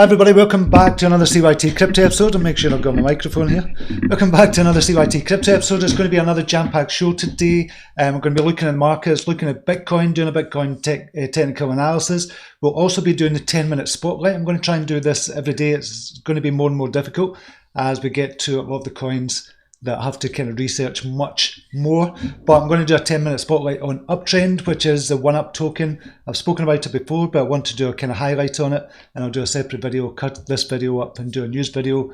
Hi everybody, welcome back to another CYT-Crypto episode. I'll make sure I've got my microphone here. Welcome back to another CYT-Crypto episode. It's going to be another jam-packed show today. We're going to be looking at markets, looking at Bitcoin, doing a Bitcoin technical analysis. We'll also be doing the 10-minute spotlight. I'm going to try and do this every day. It's going to be more and more difficult as we get to a lot of the coins that have to kind of research much more. But I'm going to do a 10-minute spotlight on Uptrennd, which is the 1UP token. I've spoken about it before, but I want to do a kind of highlight on it, and I'll do a separate video, cut this video up and do a news video,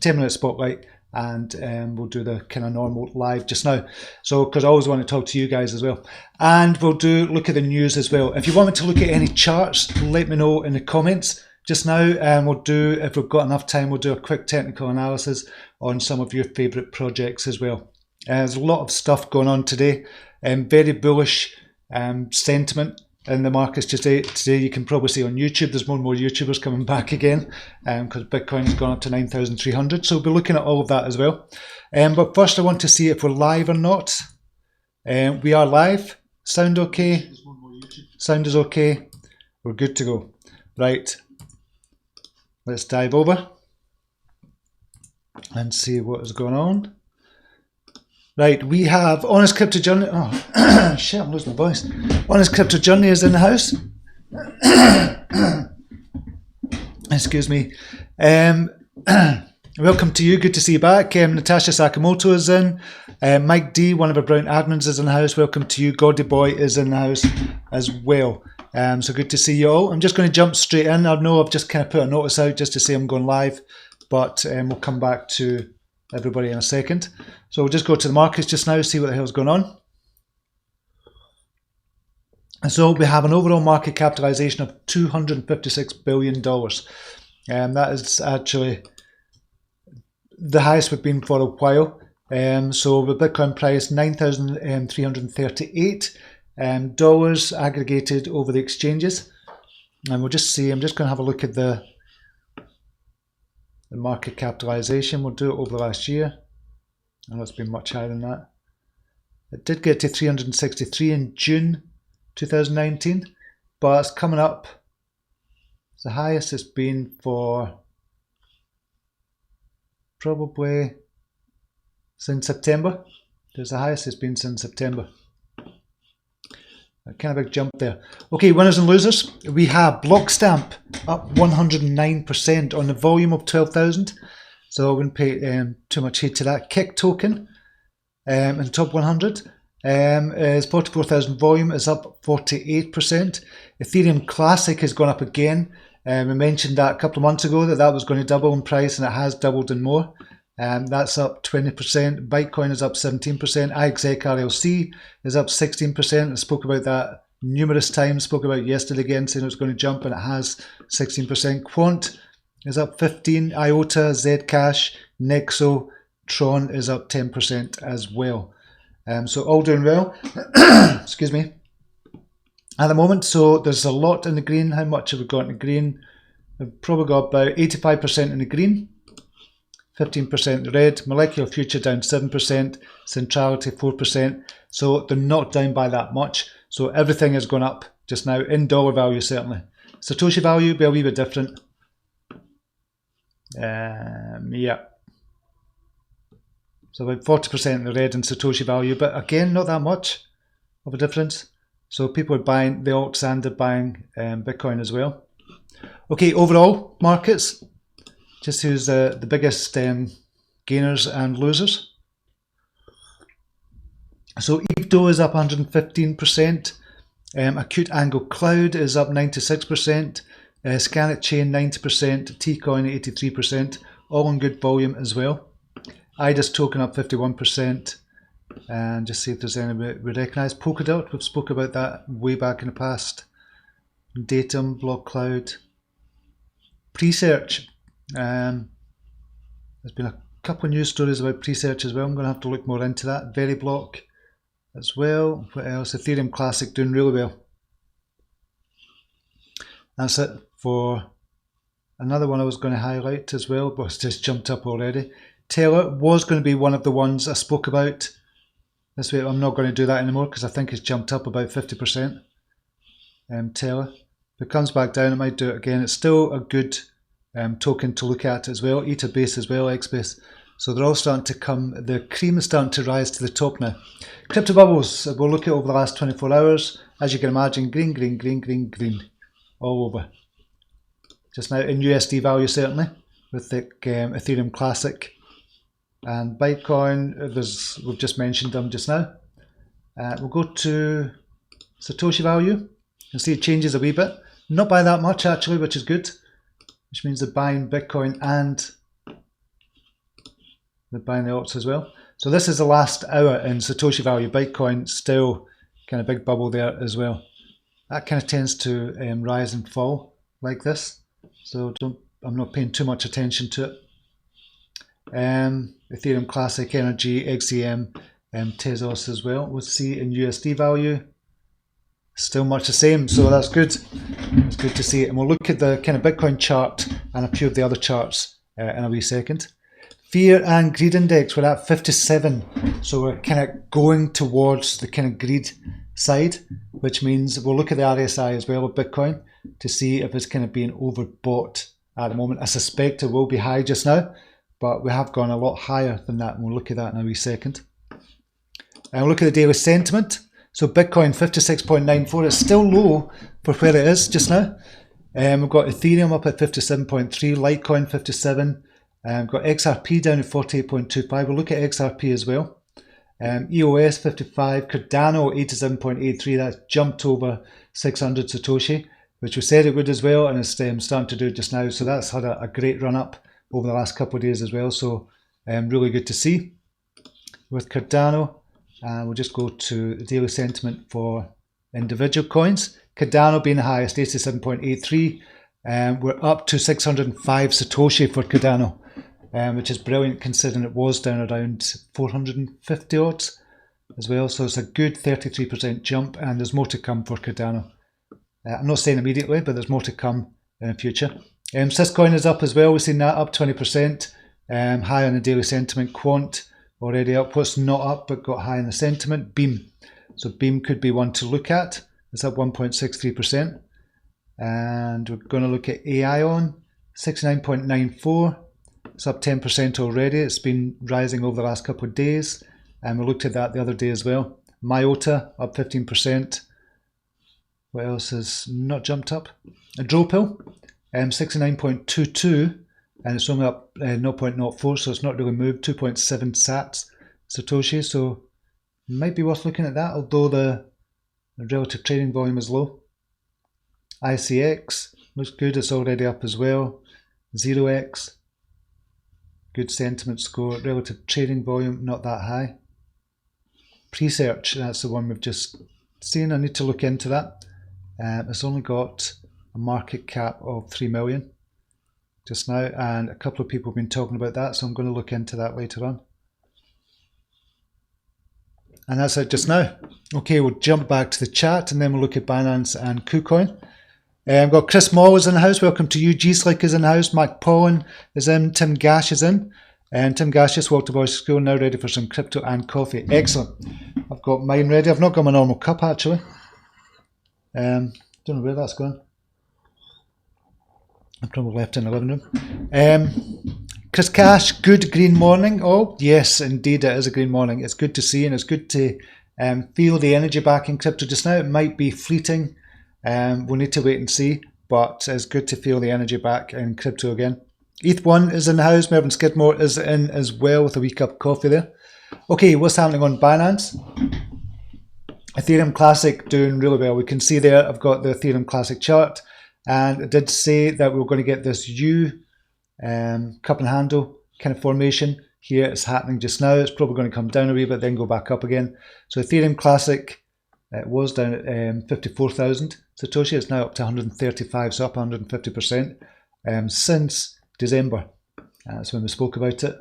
10-minute spotlight, and we'll do the kind of normal live just now. So, because I always want to talk to you guys as well. And we'll look at the news as well. If you want me to look at any charts, let me know in the comments just now, and we'll do, if we've got enough time, we'll do a quick technical analysis on some of your favourite projects as well. There's a lot of stuff going on today, very bullish sentiment in the markets today. You can probably see on YouTube, there's more and more YouTubers coming back again because Bitcoin has gone up to 9,300. So we'll be looking at all of that as well. But first I want to see if we're live or not. We are live. Sound okay? Sound is okay. We're good to go. Right. Let's dive over and see what is going on. Right, we have Honest Crypto Journey. Oh, shit, I'm losing my voice. Honest Crypto Journey is in the house. Excuse me. Welcome to you. Good to see you back. Natasha Sakamoto is in. Mike D, one of our Brown admins, is in the house. Welcome to you. Gordy Boy is in the house as well. So good to see you all. I'm just going to jump straight in. I know I've just kind of put a notice out just to say I'm going live, but we'll come back to everybody in a second. So we'll just go to the markets just now, see what the hell's going on. And so we have an overall market capitalization of $256 billion. That is actually the highest we've been for a while. So the Bitcoin price, $9,338 dollars aggregated over the exchanges. And we'll just see, I'm just going to have a look at the market capitalization. We'll do it over the last year. And it's been much higher than that. It did get to 363 in June 2019, but it's coming up. It's the highest it's been for probably since September. It's the highest it's been since September. A kind of big jump there. Okay, winners and losers. We have Blockstamp up 109% on the volume of 12,000. So I wouldn't pay too much heed to that. Kick token in the top 100 is 44,000 volume, is up 48%. Ethereum Classic has gone up again. We mentioned that a couple of months ago that was going to double in price, and it has doubled and more. That's up 20%. Bitcoin is up 17%. iExecRLC is up 16%. I spoke about that numerous times. Spoke about it yesterday again, saying it was going to jump, and it has 16%. Quant is up 15%. IOTA, Zcash, Nexo, Tron is up 10% as well. So all doing well. Excuse me. At the moment, so there's a lot in the green. How much have we got in the green? We've probably got about 85% in the green. 15% red, molecular future down 7%, centrality 4%, so they're not down by that much. So everything has gone up just now in dollar value, certainly. Satoshi value will be a wee bit different. Yeah. So about 40% in the red in Satoshi value, but again, not that much of a difference. So people are buying the alts and they're buying Bitcoin as well. Okay, overall markets. Just who's the biggest gainers and losers. So EVDO is up 115%. Acute Angle Cloud is up 96%. Scanit Chain 90%. Tcoin 83%. All on good volume as well. IDAS token up 51%. And just see if there's any we recognise. Polkadot, we've spoke about that way back in the past. Datum, Block Cloud. Presearch. There's been a couple of news stories about Presearch as well. I'm going to have to look more into that. Veriblock as well. What else? Ethereum Classic doing really well. That's it for another one I was going to highlight as well, but it's just jumped up already. Taylor was going to be one of the ones I spoke about this week. I'm not going to do that anymore because I think it's jumped up about 50%. Taylor. If it comes back down, I might do it again. It's still a good token to look at as well, Etherbase as well, Xbase. So they're all starting to come, the cream is starting to rise to the top now. Crypto bubbles, we'll look at over the last 24 hours. As you can imagine, green, green, green, green, green, all over. Just now in USD value certainly, with the Ethereum Classic and Bitcoin, we've just mentioned them just now. We'll go to Satoshi value and see it changes a wee bit. Not by that much actually, which is good, which means they're buying Bitcoin and they're buying the alts as well. So this is the last hour in Satoshi value. Bitcoin still kind of big bubble there as well. That kind of tends to rise and fall like this. So I'm not paying too much attention to it. Ethereum Classic, Energy, XEM, Tezos as well. We'll see in USD value. Still much the same, so that's good. It's good to see it. And we'll look at the kind of Bitcoin chart and a few of the other charts in a wee second. Fear and greed index, we're at 57. So we're kind of going towards the kind of greed side, which means we'll look at the RSI as well of Bitcoin to see if it's kind of being overbought at the moment. I suspect it will be high just now, but we have gone a lot higher than that, and we'll look at that in a wee second. And we'll look at the daily sentiment. So Bitcoin 56.94, it's still low for where it is just now. We've got Ethereum up at 57.3, Litecoin 57, we've got XRP down at 48.25, we'll look at XRP as well. EOS 55, Cardano 87.83, that's jumped over 600 Satoshi, which we said it would as well, and it's starting to do it just now. So that's had a great run up over the last couple of days as well, so really good to see. With Cardano, we'll just go to the daily sentiment for individual coins. Cardano being the highest, 87.83. We're up to 605 Satoshi for Cardano, which is brilliant considering it was down around 450 odds as well. So it's a good 33% jump, and there's more to come for Cardano. I'm not saying immediately, but there's more to come in the future. Syscoin is up as well. We've seen that up 20%, high on the daily sentiment. Quant already up. What's not up but got high in the sentiment? Beam. So Beam could be one to look at. It's up 1.63%. And we're going to look at AION, 69.94. It's up 10% already. It's been rising over the last couple of days. And we looked at that the other day as well. Myota up 15%. What else has not jumped up? A Dropel, 69.22. And it's only up 0.04, so it's not really moved. 2.7 sats Satoshi, so it might be worth looking at that, although the relative trading volume is low. ICX looks good, it's already up as well. 0x, good sentiment score. Relative trading volume, not that high. Presearch, that's the one we've just seen. I need to look into that. It's only got a market cap of 3 million. Just now, and a couple of people have been talking about that, so I'm going to look into that later on. And that's it just now. Okay, we'll jump back to the chat and then we'll look at Binance and KuCoin. We've got Chris Moll is in the house. Welcome to you. G-Slick is in the house. Mac Pollen is in. Tim Gash is in. And Tim Gash just walked to boys school, now ready for some crypto and coffee. Excellent. I've got mine ready. I've not got my normal cup actually. Don't know where that's gone. I probably left in the living room. Chris Cash, good green morning. Oh, yes, indeed, it is a green morning. It's good to see, and it's good to feel the energy back in crypto just now. It might be fleeting. We'll need to wait and see, but it's good to feel the energy back in crypto again. ETH1 is in the house. Mervyn Skidmore is in as well with a wee cup of coffee there. Okay, what's happening on Binance? Ethereum Classic doing really well. We can see there, I've got the Ethereum Classic chart. And I did say that we were going to get this U cup and handle kind of formation. Here it's happening just now. It's probably going to come down a wee bit, then go back up again. So Ethereum Classic was down at 54,000 Satoshi. It's now up to 135, so up 150% since December. That's when we spoke about it.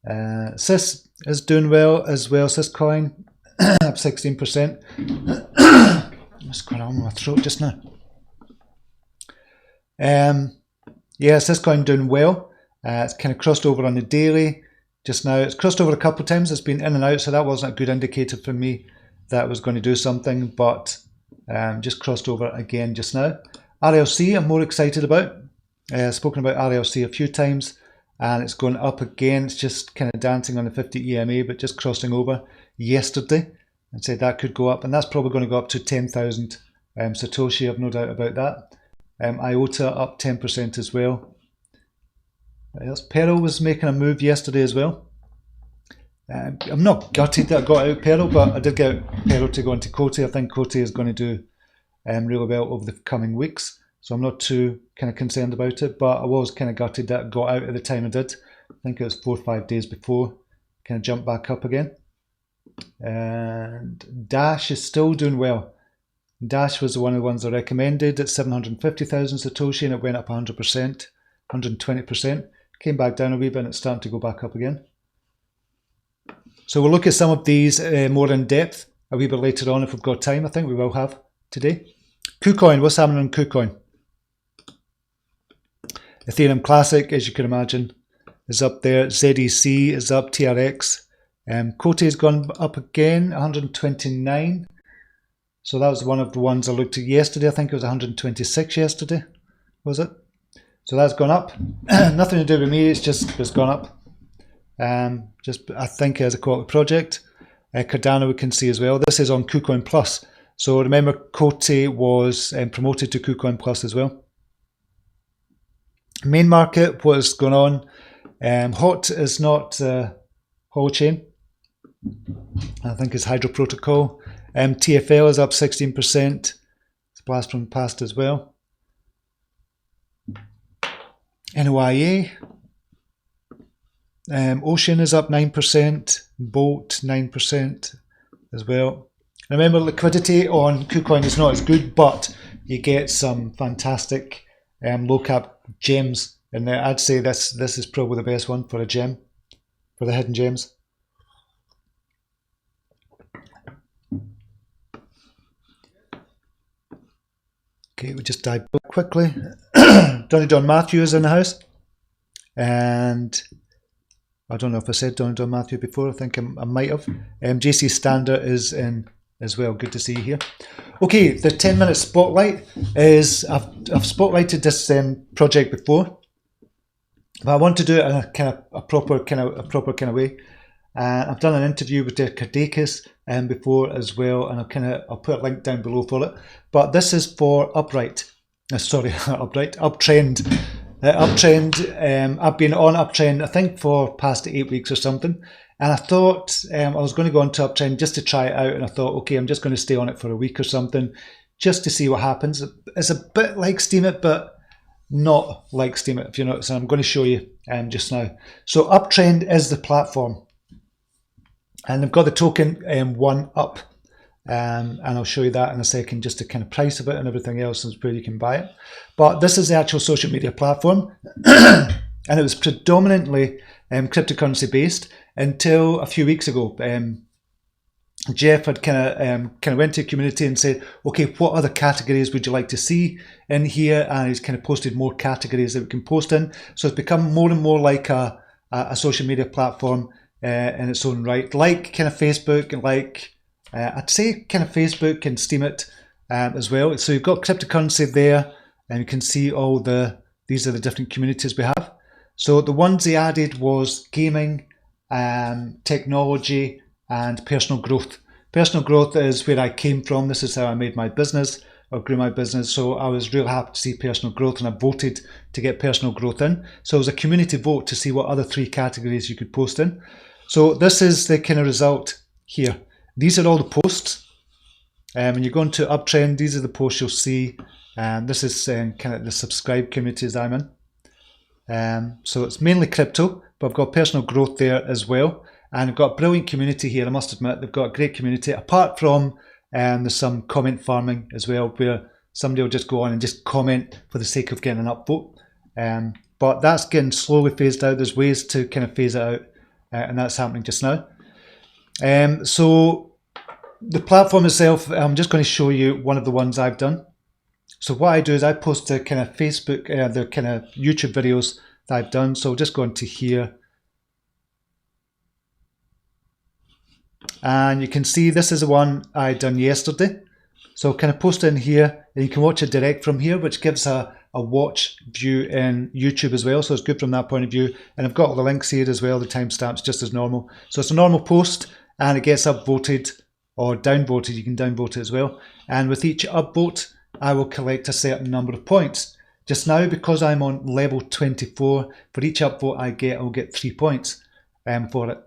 Sys is doing well as well. Syscoin up 16%. What's going on with my throat just now? Yeah, Syscoin doing well. It's kind of crossed over on the daily just now. It's crossed over a couple of times. It's been in and out, so that wasn't a good indicator for me that it was going to do something, but just crossed over again just now. RLC I'm more excited about. Spoken about RLC a few times, and it's going up again. It's just kind of dancing on the 50 EMA, but just crossing over yesterday, and said that could go up, and that's probably going to go up to 10,000 Satoshi. I've no doubt about that. IOTA up 10% as well. Peril was making a move yesterday as well. I'm not gutted that I got out Peril, but I did get Peril to go into COTI. I think COTI is going to do really well over the coming weeks, so I'm not too kind of concerned about it, but I was kind of gutted that I got out at the time I did. I think it was 4 or 5 days before, kind of jumped back up again. And Dash is still doing well. Dash was one of the ones I recommended at 750,000 Satoshi, and it went up 100%, 120%. Came back down a wee bit and it's starting to go back up again. So we'll look at some of these more in depth a wee bit later on if we've got time. I think we will have today. KuCoin, what's happening on KuCoin? Ethereum Classic, as you can imagine, is up there. ZEC is up, TRX. COTI has gone up again, 129. So that was one of the ones I looked at yesterday. I think it was 126 yesterday, was it? So that's gone up. Nothing to do with me, it's gone up. Just I think as a quality project. Cardano we can see as well. This is on KuCoin Plus. So remember COTI was promoted to KuCoin Plus as well. Main market, what is going on? Hot is not Holochain. I think it's Hydro Protocol. TFL is up 16%. It's a blast from the past as well. NOIA. Ocean is up 9%. Bolt 9% as well. Remember, liquidity on KuCoin is not as good, but you get some fantastic low cap gems in there. I'd say this is probably the best one for a gem, for the hidden gems. Okay, we just dive quickly. Don Matthew is in the house, and I don't know if I said Don Matthew before. I think I might have. JC Standard is in as well. Good to see you here. Okay, the 10-minute spotlight is I've spotlighted this project before, but I want to do it in a kind of a proper kind of way. I've done an interview with Kardakis before as well, and I'll put a link down below for it. But this is for Uptrend. Uptrend. I've been on Uptrend I think for past 8 weeks or something, and I thought I was going to go on to Uptrend just to try it out, and I thought, okay, I'm just going to stay on it for a week or something just to see what happens. It's a bit like Steemit, but not like Steemit, if you know what I'm saying. I'm going to show you just now. So Uptrend is the platform, and they've got the token 1UP, and I'll show you that in a second, just the kind of price of it and everything else is where you can buy it. But this is the actual social media platform, and it was predominantly cryptocurrency based until a few weeks ago. Jeff had kind of went to the community and said, okay, what other categories would you like to see in here? And he's kind of posted more categories that we can post in. So it's become more and more like a social media platform in its own right, like kind of Facebook, and like I'd say kind of Facebook and Steemit as well. So you've got cryptocurrency there, and you can see all these are the different communities we have. So the ones they added was gaming, technology, and personal growth. Personal growth is where I came from. This is how I made my business or grew my business. So I was real happy to see personal growth, and I voted to get personal growth in. So it was a community vote to see what other 3 categories you could post in. So this is the kind of result here. These are all the posts. When you go into Uptrend, these are the posts you'll see. This is kind of the subscribe communities I'm in. So it's mainly crypto, but I've got personal growth there as well. And I've got a brilliant community here, I must admit. They've got a great community. Apart from there's some comment farming as well, where somebody will just go on and just comment for the sake of getting an upvote. But that's getting slowly phased out. There's ways to kind of phase it out, and that's happening just now. So the platform itself, I'm just going to show you one of the ones I've done. So what I do is I post the kind of Facebook, the kind of YouTube videos that I've done. So I'll just go into here. And you can see this is the one I done yesterday. So kind of post in here, and you can watch it direct from here, which gives a a watch view in YouTube as well, so it's good from that point of view. And I've got all the links here as well, the timestamps, just as normal. So it's a normal post, and it gets upvoted or downvoted. You can downvote it as well. And with each upvote, I will collect a certain number of points. Just now, because I'm on level 24, for each upvote I get, I'll get 3 points for it.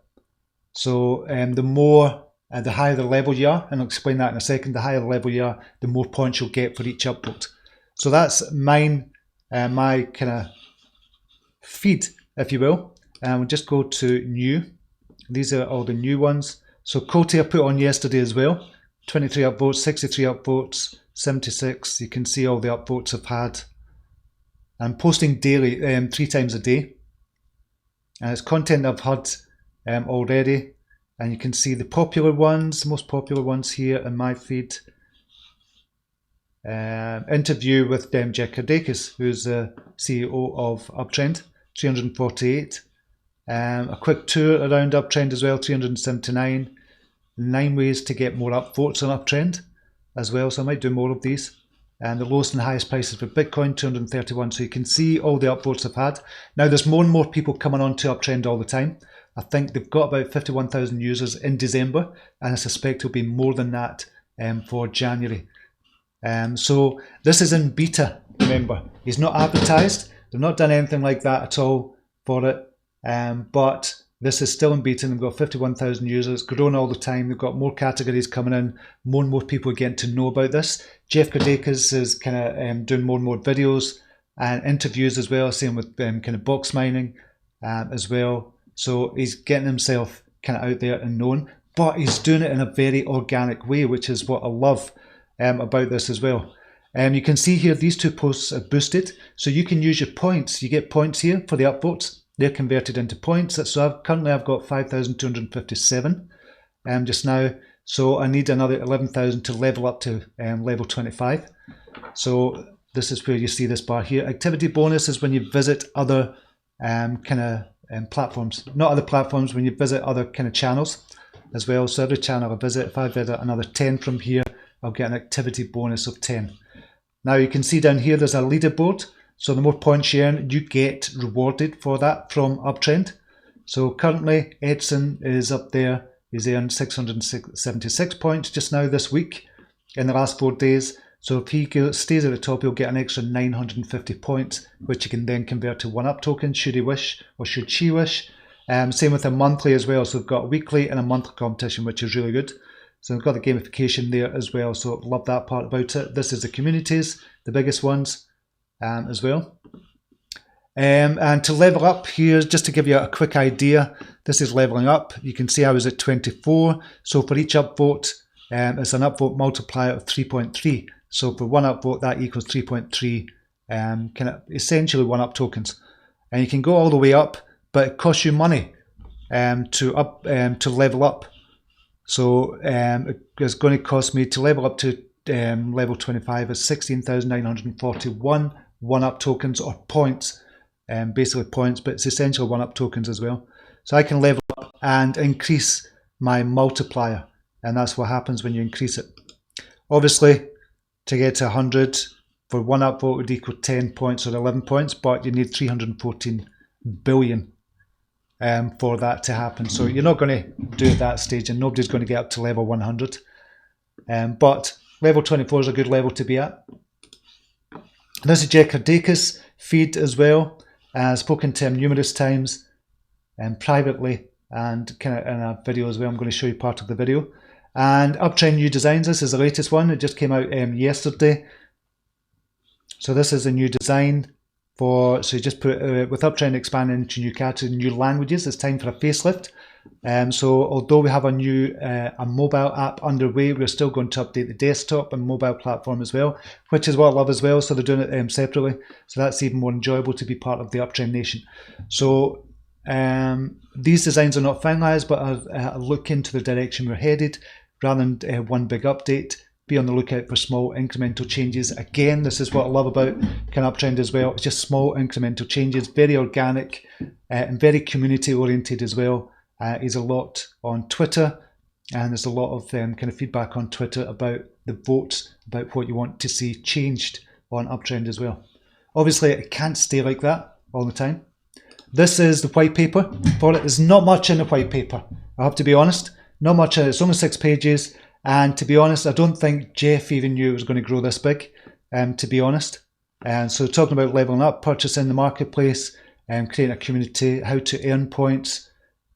So the higher the level you are, and I'll explain that in a second, the higher the level you are, the more points you'll get for each upvote. So that's my kind of feed, if you will. And we'll just go to new. These are all the new ones. So COTI I put on yesterday as well. 23 upvotes, 63 upvotes, 76. You can see all the upvotes I've had. I'm posting daily, 3 times a day. And it's content I've had already. And you can see the popular ones, the most popular ones here in my feed. Interview with Jeff Kardakis, who's the CEO of Uptrennd, 348. A quick tour around Uptrennd as well, 379. 9 ways to get more upvotes on Uptrennd as well, so I might do more of these. And the lowest and highest prices for Bitcoin, 231. So you can see all the upvotes I've had. Now there's more and more people coming on to Uptrennd all the time. I think they've got about 51,000 users in December, and I suspect it'll be more than that for January. So this is in beta, remember. He's not advertised. They've not done anything like that at all for it. But this is still in beta, and they've got 51,000 users, growing all the time. They've got more categories coming in. More and more people are getting to know about this. Jeff Kardakis is kind of doing more and more videos and interviews as well, same with kind of box mining as well. So he's getting himself kind of out there and known, but he's doing it in a very organic way, which is what I love about this as well. You can see here these 2 posts are boosted, so you can use your points. You get points here for the upvotes. They're converted into points. So currently I've got 5,257 just now. So I need another 11,000 to level up to level 25. So this is where you see this bar here. Activity bonus is when you visit other platforms, not other platforms, when you visit other kind of channels as well. So every channel I visit, if I visit another 10 from here, I'll get an activity bonus of 10. Now you can see down here there's a leaderboard. So the more points you earn, you get rewarded for that from Uptrennd. So currently Edson is up there. He's earned 676 points just now this week in the last 4 days. So if he stays at the top, he'll get an extra 950 points, which he can then convert to 1UP tokens should he wish, or should she wish. Same with a monthly as well. So we've got a weekly and a monthly competition, which is really good. So we've got the gamification there as well. So love that part about it. This is the communities, the biggest ones as well. And to level up here, just to give you a quick idea, this is leveling up. You can see I was at 24. So for each upvote, it's an upvote multiplier of 3.3. So for 1 upvote, that equals 3.3, kind of essentially 1UP tokens. And you can go all the way up, but it costs you money to level up. So it's going to cost me to level up to level 25 is 16,941 1UP tokens, or points, basically points, but it's essentially 1UP tokens as well. So I can level up and increase my multiplier, and that's what happens when you increase it. Obviously, to get to 100 for 1 upvote would equal 10 points or 11 points, but you need 314 billion for that to happen. So you're not going to do it at that stage, and nobody's going to get up to level 100. But level 24 is a good level to be at. This is Jeff Kardakis feed as well. I've spoken to him numerous times privately and kind of in a video as well. I'm going to show you part of the video. And Uptrennd new designs. This is the latest one. It just came out yesterday. So this is a new design for, so you just put with Uptrennd expanding into new categories, new languages. It's time for a facelift. So although we have a new a mobile app underway, we're still going to update the desktop and mobile platform as well, which is what I love as well. So they're doing it separately. So that's even more enjoyable to be part of the Uptrennd nation. So these designs are not finalized, but I'll look into the direction we're headed rather than one big update. Be on the lookout for small incremental changes. Again, this is what I love about kind of Uptrennd as well. It's just small incremental changes, very organic and very community oriented as well. He's a lot on Twitter, and there's a lot of kind of feedback on Twitter about the votes, about what you want to see changed on Uptrennd as well. Obviously, it can't stay like that all the time. This is the white paper for it. There's not much in the white paper, I have to be honest. Not much in it. It's only 6 pages. And to be honest, I don't think Jeff even knew it was going to grow this big, to be honest. And so talking about leveling up, purchasing the marketplace, creating a community, how to earn points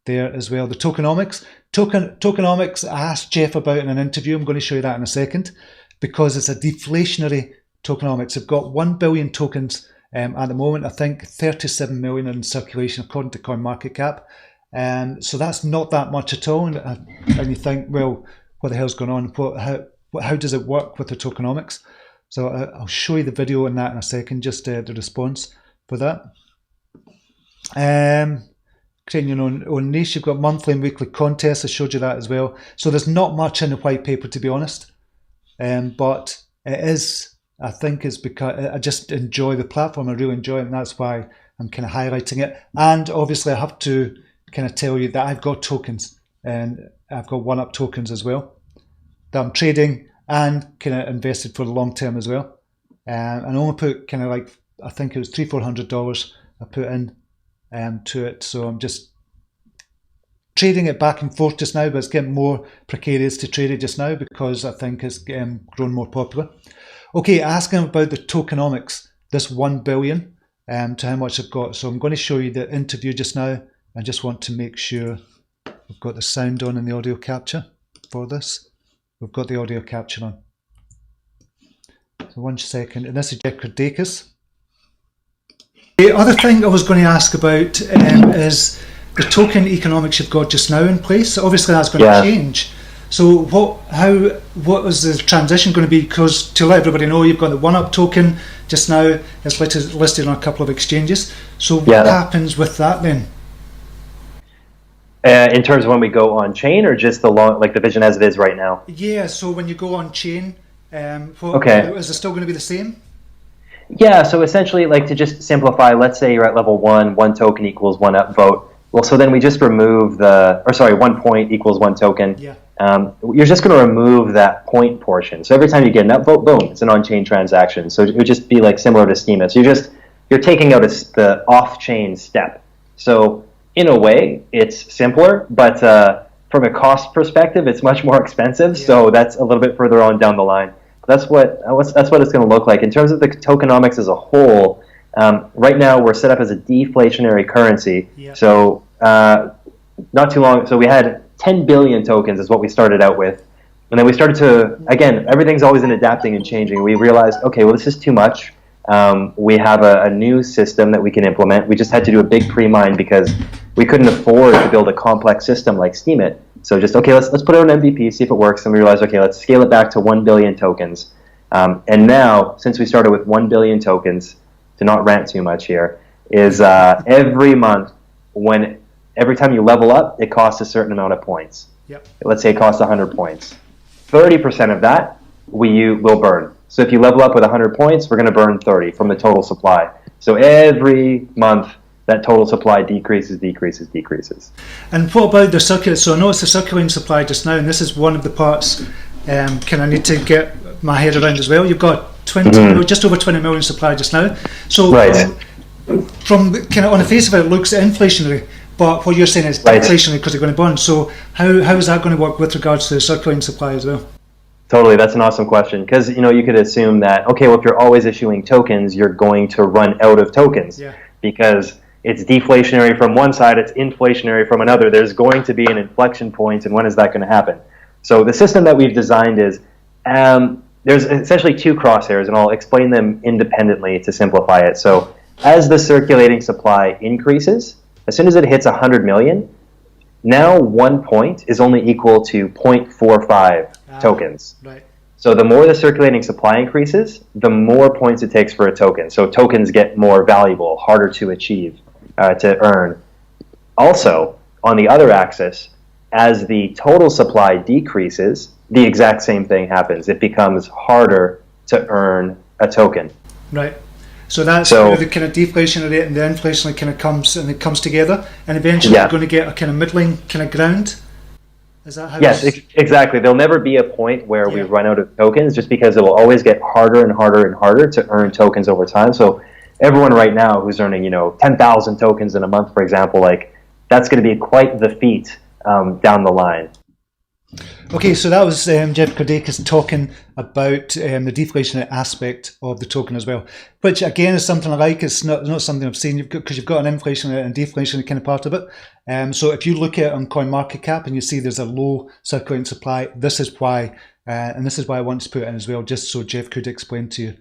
there as well. The tokenomics. Tokenomics I asked Jeff about in an interview. I'm going to show you that in a second, because it's a deflationary tokenomics. They've got 1 billion tokens at the moment. I think 37 million in circulation according to CoinMarketCap. So that's not that much at all. And you think, well, what the hell's going on? How does it work with the tokenomics? So I'll show you the video on that in a second, just the response for that. Creating your own niche. You've got monthly and weekly contests. I showed you that as well. So there's not much in the white paper, to be honest. But it is, I think it's because I just enjoy the platform. I really enjoy it, and that's why I'm kind of highlighting it. And obviously I have to kind of tell you that I've got tokens, and I've got 1UP tokens as well that I'm trading and kind of invested for the long term as well. And I only put kind of like, I think it was $300-400 I put in to it. So I'm just trading it back and forth just now, but it's getting more precarious to trade it just now because I think it's grown more popular. Okay, asking about the tokenomics, this 1 billion to how much I've got. So I'm going to show you the interview just now. I just want to make sure we've got the sound on and the audio capture for this. We've got the audio capture on. So 1 second, and this is Jeff Kardakis. The other thing I was going to ask about is the token economics you've got just now in place. So obviously that's going to change. So what is the transition going to be? Because to let everybody know, you've got the 1UP token just now. It's listed on a couple of exchanges. So what happens with that then? In terms of when we go on chain, or just the vision as it is right now? Yeah. So when you go on chain, is it still going to be the same? Yeah. So essentially, to just simplify, let's say you're at level 1, 1 token equals 1UP vote. Well, so then we just remove 1 point equals 1 token. Yeah. You're just going to remove that point portion. So every time you get an upvote, boom, it's an on-chain transaction. So it would just be similar to Steemit. So you're taking out the off-chain step. So in a way, it's simpler, but from a cost perspective, it's much more expensive. Yeah. So that's a little bit further on down the line. That's what it's going to look like in terms of the tokenomics as a whole. Right now, we're set up as a deflationary currency. Yeah. So not too long. So we had 10 billion tokens is what we started out with. And then we started to, again, everything's always in adapting and changing. We realized, okay, well, this is too much. We have a new system that we can implement. We just had to do a big pre-mine because we couldn't afford to build a complex system like Steemit. So just, okay, let's put out an MVP, see if it works. And we realized, okay, let's scale it back to 1 billion tokens. And now, since we started with 1 billion tokens, to not rant too much here, is every month, every time you level up, it costs a certain amount of points. Yep. Let's say it costs 100 points. 30% of that will burn. So if you level up with 100 points, we're going to burn 30 from the total supply. So every month, that total supply decreases. And what about the circuit? So I know it's the circulating supply just now, and this is one of the parts I need to get my head around as well. You've got just over 20 million supply just now. So from kind of on the face of it, it looks inflationary. But what you're saying is deflationary because they're going to burn. So how is that going to work with regards to the circulating supply as well? Totally, that's an awesome question. Because you could assume that, okay, well, if you're always issuing tokens, you're going to run out of tokens. Yeah. Because it's deflationary from one side, it's inflationary from another. There's going to be an inflection point, and when is that going to happen? So the system that we've designed is, there's essentially 2 crosshairs, and I'll explain them independently to simplify it. So as the circulating supply increases, as soon as it hits 100 million, now 1 point is only equal to 0.45 tokens. Right. So the more the circulating supply increases, the more points it takes for a token. So tokens get more valuable, harder to achieve, to earn. Also, on the other axis, as the total supply decreases, the exact same thing happens. It becomes harder to earn a token. Right. So that's where the kind of deflationary and the inflationary kind of comes together, and eventually you're going to get a kind of middling kind of ground. Is that how? Yes, exactly. There'll never be a point where we run out of tokens, just because it will always get harder and harder and harder to earn tokens over time. So everyone right now who's earning, 10,000 tokens in a month, for example, like that's going to be quite the feat down the line. Okay, so that was Jeff Kardakis talking about the deflationary aspect of the token as well, which again is something I like. It's not something I've seen because you've got an inflationary and deflationary kind of part of it. So if you look at it on CoinMarketCap and you see there's a low circulating supply, this is why, and this is why I want to put it in as well, just so Jeff could explain to you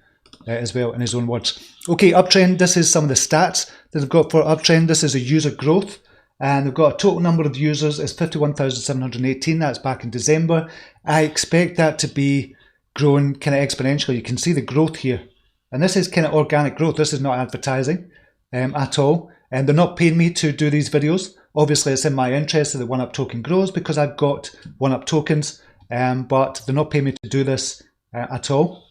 as well in his own words. Okay, Uptrennd, this is some of the stats that I've got for Uptrennd. This is a user growth. And they've got a total number of users is 51,718. That's back in December. I expect that to be growing kind of exponentially. You can see the growth here. And this is kind of organic growth. This is not advertising at all. And they're not paying me to do these videos. Obviously, it's in my interest that the OneUp token grows because I've got OneUp tokens. But they're not paying me to do this at all.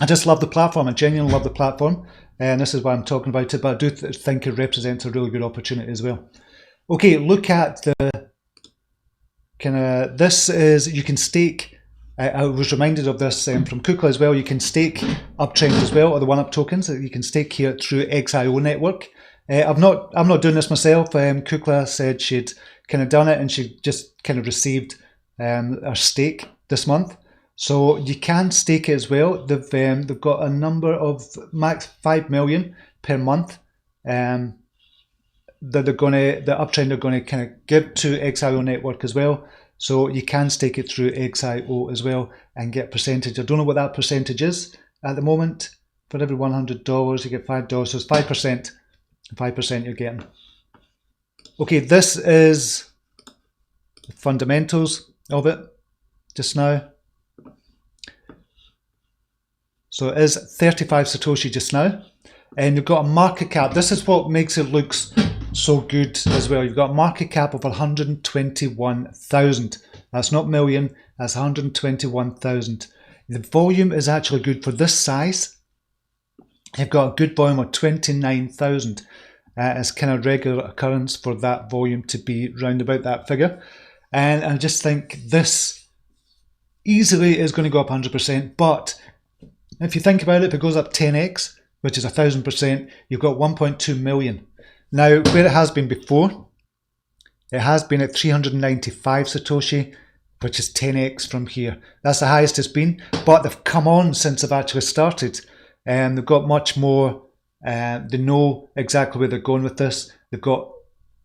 I just love the platform. I genuinely love the platform. And this is why I'm talking about it, but I do think it represents a really good opportunity as well. Okay, look at the kind of, this is, you can stake, I was reminded of this from Kukla as well, you can stake Uptrennd as well, or the OneUp tokens that you can stake here through XIO network. I'm not doing this myself. Kukla said she'd kind of done it and she just kind of received her stake this month. So you can stake it as well. They've got a number of max 5 million per month that the Uptrennd are going to kind of give to XIO network as well. So you can stake it through XIO as well and get percentage. I don't know what that percentage is at the moment. For every $100 you get $5, so it's 5%. 5% you're getting. Okay, this is the fundamentals of it just now. So it is 35 Satoshi just now. And you've got a market cap. This is what makes it look so good as well. You've got a market cap of 121,000. That's not million, that's 121,000. The volume is actually good for this size. You've got a good volume of 29,000. It's kind of regular occurrence for that volume to be round about that figure. And I just think this easily is going to go up 100%, but if you think about it, if it goes up 10x, which is 1,000%, you've got 1.2 million. Now, where it has been before, it has been at 395 Satoshi, which is 10x from here. That's the highest it's been, but they've come on since they've actually started. And they've got much more, they know exactly where they're going with this. They've got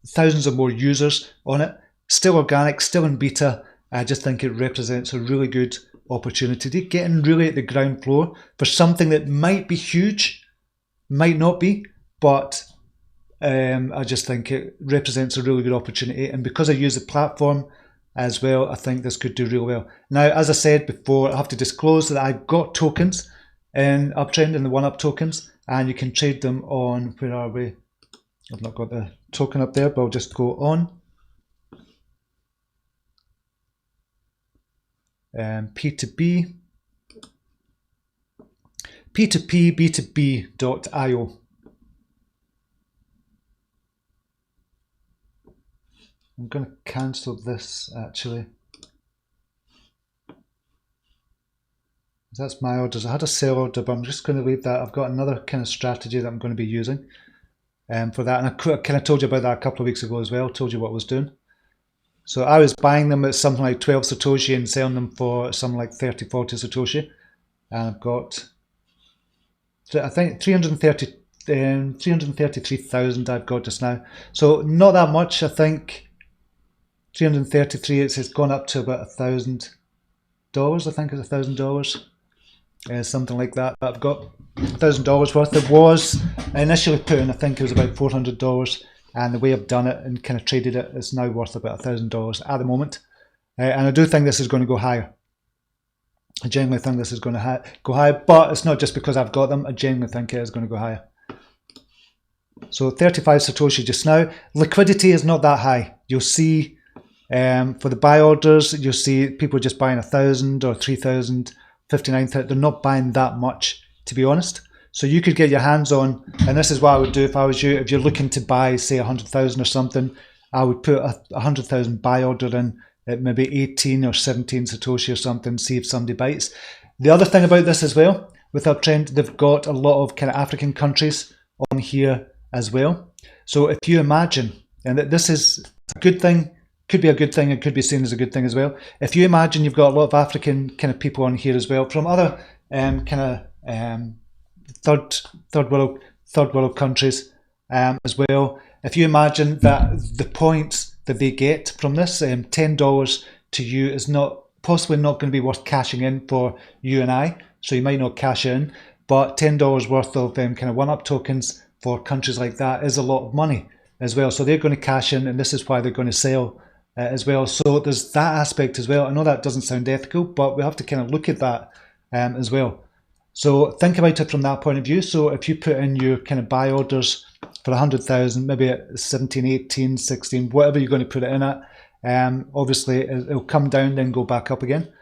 thousands of more users on it. Still organic, still in beta. I just think it represents a really good opportunity to get in really at the ground floor for something that might be huge, might not be, but I just think it represents a really good opportunity. And because I use the platform as well, I think this could do really well. Now, as I said before, I have to disclose that I've got tokens in Uptrennd and the OneUp tokens, and you can trade them on, where are we? I've not got the token up there, but I'll just go on. P2P, B2B.io. I'm going to cancel this actually. That's my orders. I had a sell order, but I'm just going to leave that. I've got another kind of strategy that I'm going to be using for that. And I kind of told you about that a couple of weeks ago as well. Told you what I was doing. So I was buying them at something like 12 Satoshi and selling them for something like 30, 40 Satoshi. And I've got, I think 333,000 I've got just now. So not that much, I think. 333, it's gone up to about $1,000. I think it's $1,000. Something like that. I've got $1,000 worth. It was initially put in, I think it was about $400. And the way I've done it and kind of traded it, it's now worth about $1,000 at the moment. And I do think this is going to go higher. I genuinely think this is going to go higher, but it's not just because I've got them. I genuinely think it is going to go higher. So 35 Satoshi just now. Liquidity is not that high. You'll see for the buy orders, you'll see people just buying 1,000 or 3,000, 59,000. They're not buying that much, to be honest. So you could get your hands on, and this is what I would do if I was you. If you're looking to buy, say, 100,000 or something, I would put a 100,000 buy order in at maybe 18 or 17 Satoshi or something, see if somebody bites. The other thing about this as well, with Uptrennd, they've got a lot of kind of African countries on here as well. So if you imagine, and that this is a good thing, could be a good thing, it could be seen as a good thing as well. If you imagine you've got a lot of African kind of people on here as well, from other third world countries as well. If you imagine that the points that they get from this, $10 to you is possibly not going to be worth cashing in for you and I, so you might not cash in, but $10 worth of kind of one-up tokens for countries like that is a lot of money as well. So they're going to cash in, and this is why they're going to sell as well. So there's that aspect as well. I know that doesn't sound ethical, but we have to kind of look at that as well. So think about it from that point of view. So if you put in your kind of buy orders for 100,000, maybe at 17, 18, 16, whatever you're going to put it in at, obviously it'll come down, then go back up again.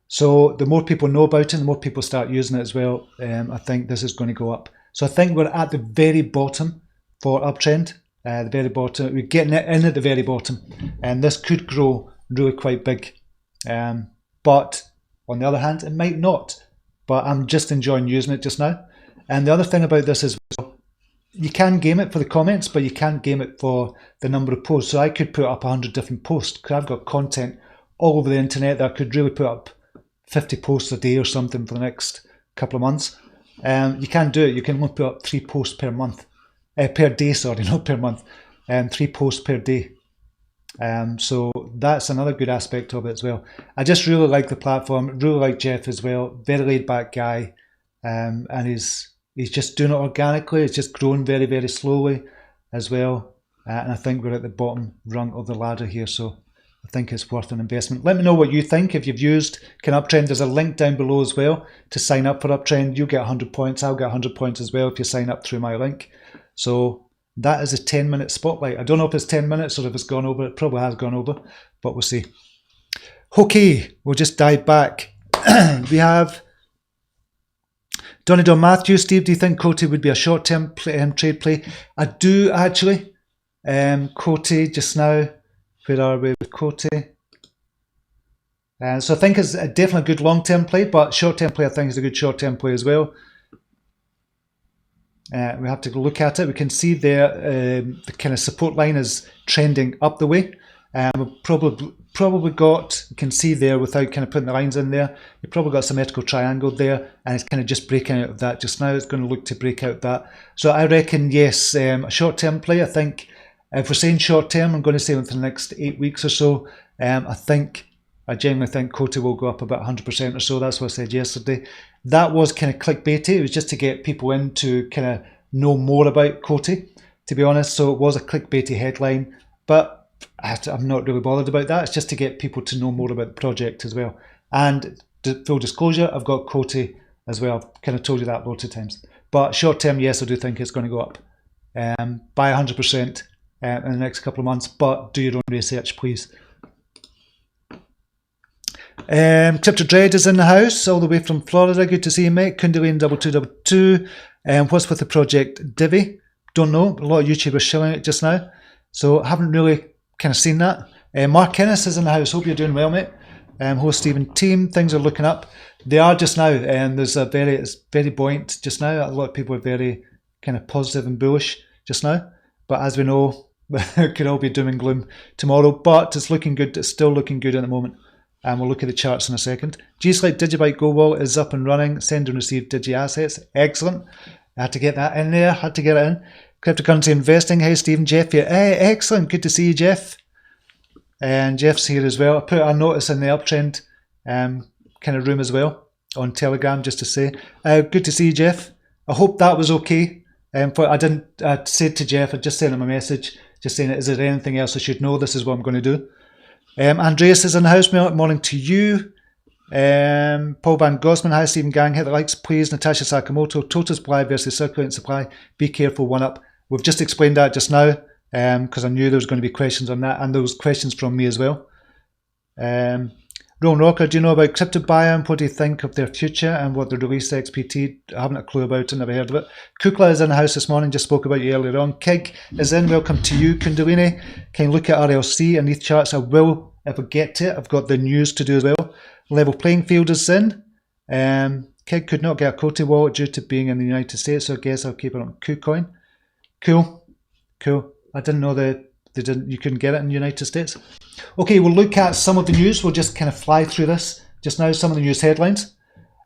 So the more people know about it, the more people start using it as well, I think this is going to go up. So I think we're at the very bottom for Uptrennd, the very bottom. We're getting it in at the very bottom, and this could grow really quite big. But on the other hand, it might not. But I'm just enjoying using it just now. And the other thing about this is, you can game it for the comments, but you can't game it for the number of posts. So I could put up 100 different posts, because I've got content all over the internet that I could really put up 50 posts a day or something for the next couple of months. You can't do it. You can only put up 3 posts per month, per day, sorry, not per month, 3 posts per day. So that's another good aspect of it as well. I just really like the platform, really like Jeff as well, very laid back guy, and he's just doing it organically. It's just growing very, very slowly as well, and I think we're at the bottom rung of the ladder here, so I think it's worth an investment. Let me know what you think. If you've used Uptrennd, there's a link down below as well to sign up for Uptrennd. You get 100 points, I'll get 100 points as well if you sign up through my link. So that is a 10-minute spotlight. I don't know if it's 10 minutes or if it's gone over. It probably has gone over, but we'll see. Okay, we'll just dive back. We have Donny Don Matthew. Steve, do you think COTI would be a short-term trade play? I do actually. COTI just now. Where are we with COTI? So I think it's definitely a good long-term play, but short-term play I think is a good short-term play as well. We have to look at it. We can see there the kind of support line is trending up the way. We've probably got, you can see there without kind of putting the lines in there, you've probably got a symmetrical triangle there, and it's kind of just breaking out of that just now. It's going to look to break out that. So I reckon, yes, a short-term play. I think if we're saying short-term, I'm going to say within the next 8 weeks or so, I genuinely think COTI will go up about 100% or so. That's what I said yesterday. That was kind of clickbaity. It was just to get people in to kind of know more about COTI, to be honest. So it was a clickbaity headline, but I'm not really bothered about that. It's just to get people to know more about the project as well. And full disclosure, I've got COTI as well. I've kind of told you that loads of times. But short term, yes, I do think it's going to go up by 100% in the next couple of months. But do your own research, please. Crypto Dread is in the house, all the way from Florida. Good to see you, mate. Kundalini 2222. What's with the project Divi? Don't know. A lot of YouTubers shilling it just now, so haven't really kind of seen that. Mark Ennis is in the house. Hope you're doing well, mate. Host Stephen team. Things are looking up. They are just now, and it's very buoyant just now. A lot of people are very kind of positive and bullish just now, but as we know, it could all be doom and gloom tomorrow. But it's looking good. It's still looking good at the moment. And we'll look at the charts in a second. G-Slate Digibyte Go Wallet is up and running. Send and receive Digi assets. Excellent. I had to get that in there. Had to get it in. Cryptocurrency investing. Hey, Stephen. Jeff here. Hey, excellent. Good to see you, Jeff. And Jeff's here as well. I put a notice in the Uptrennd kind of room as well on Telegram just to say. Good to see you, Jeff. I hope that was okay. I said to Jeff, I just sent him a message just saying, is there anything else I should know? This is what I'm going to do. Andreas is in the house. Morning to you. Paul Van Gosman. Hi, Stephen Gang. Hit the likes, please. Natasha Sakamoto. Total supply versus circulating supply. Be careful, one up. We've just explained that just now because I knew there was going to be questions on that, and there was questions from me as well. Ron Rocker, do you know about Crypto Biome? What do you think of their future and what they released XPT? I haven't a clue about it, never heard of it. Kukla is in the house this morning, just spoke about you earlier on. Kig is in, welcome to you. Kundalini, can you look at RLC and ETH charts? I will if I get to it. I've got the news to do as well. Level Playing Field is in. Can Kid could not get a COTI wallet due to being in the United States, so I guess I'll keep it on KuCoin. Cool. I didn't know that you couldn't get it in the United States. Okay, we'll look at some of the news. We'll just kind of fly through this just now, some of the news headlines.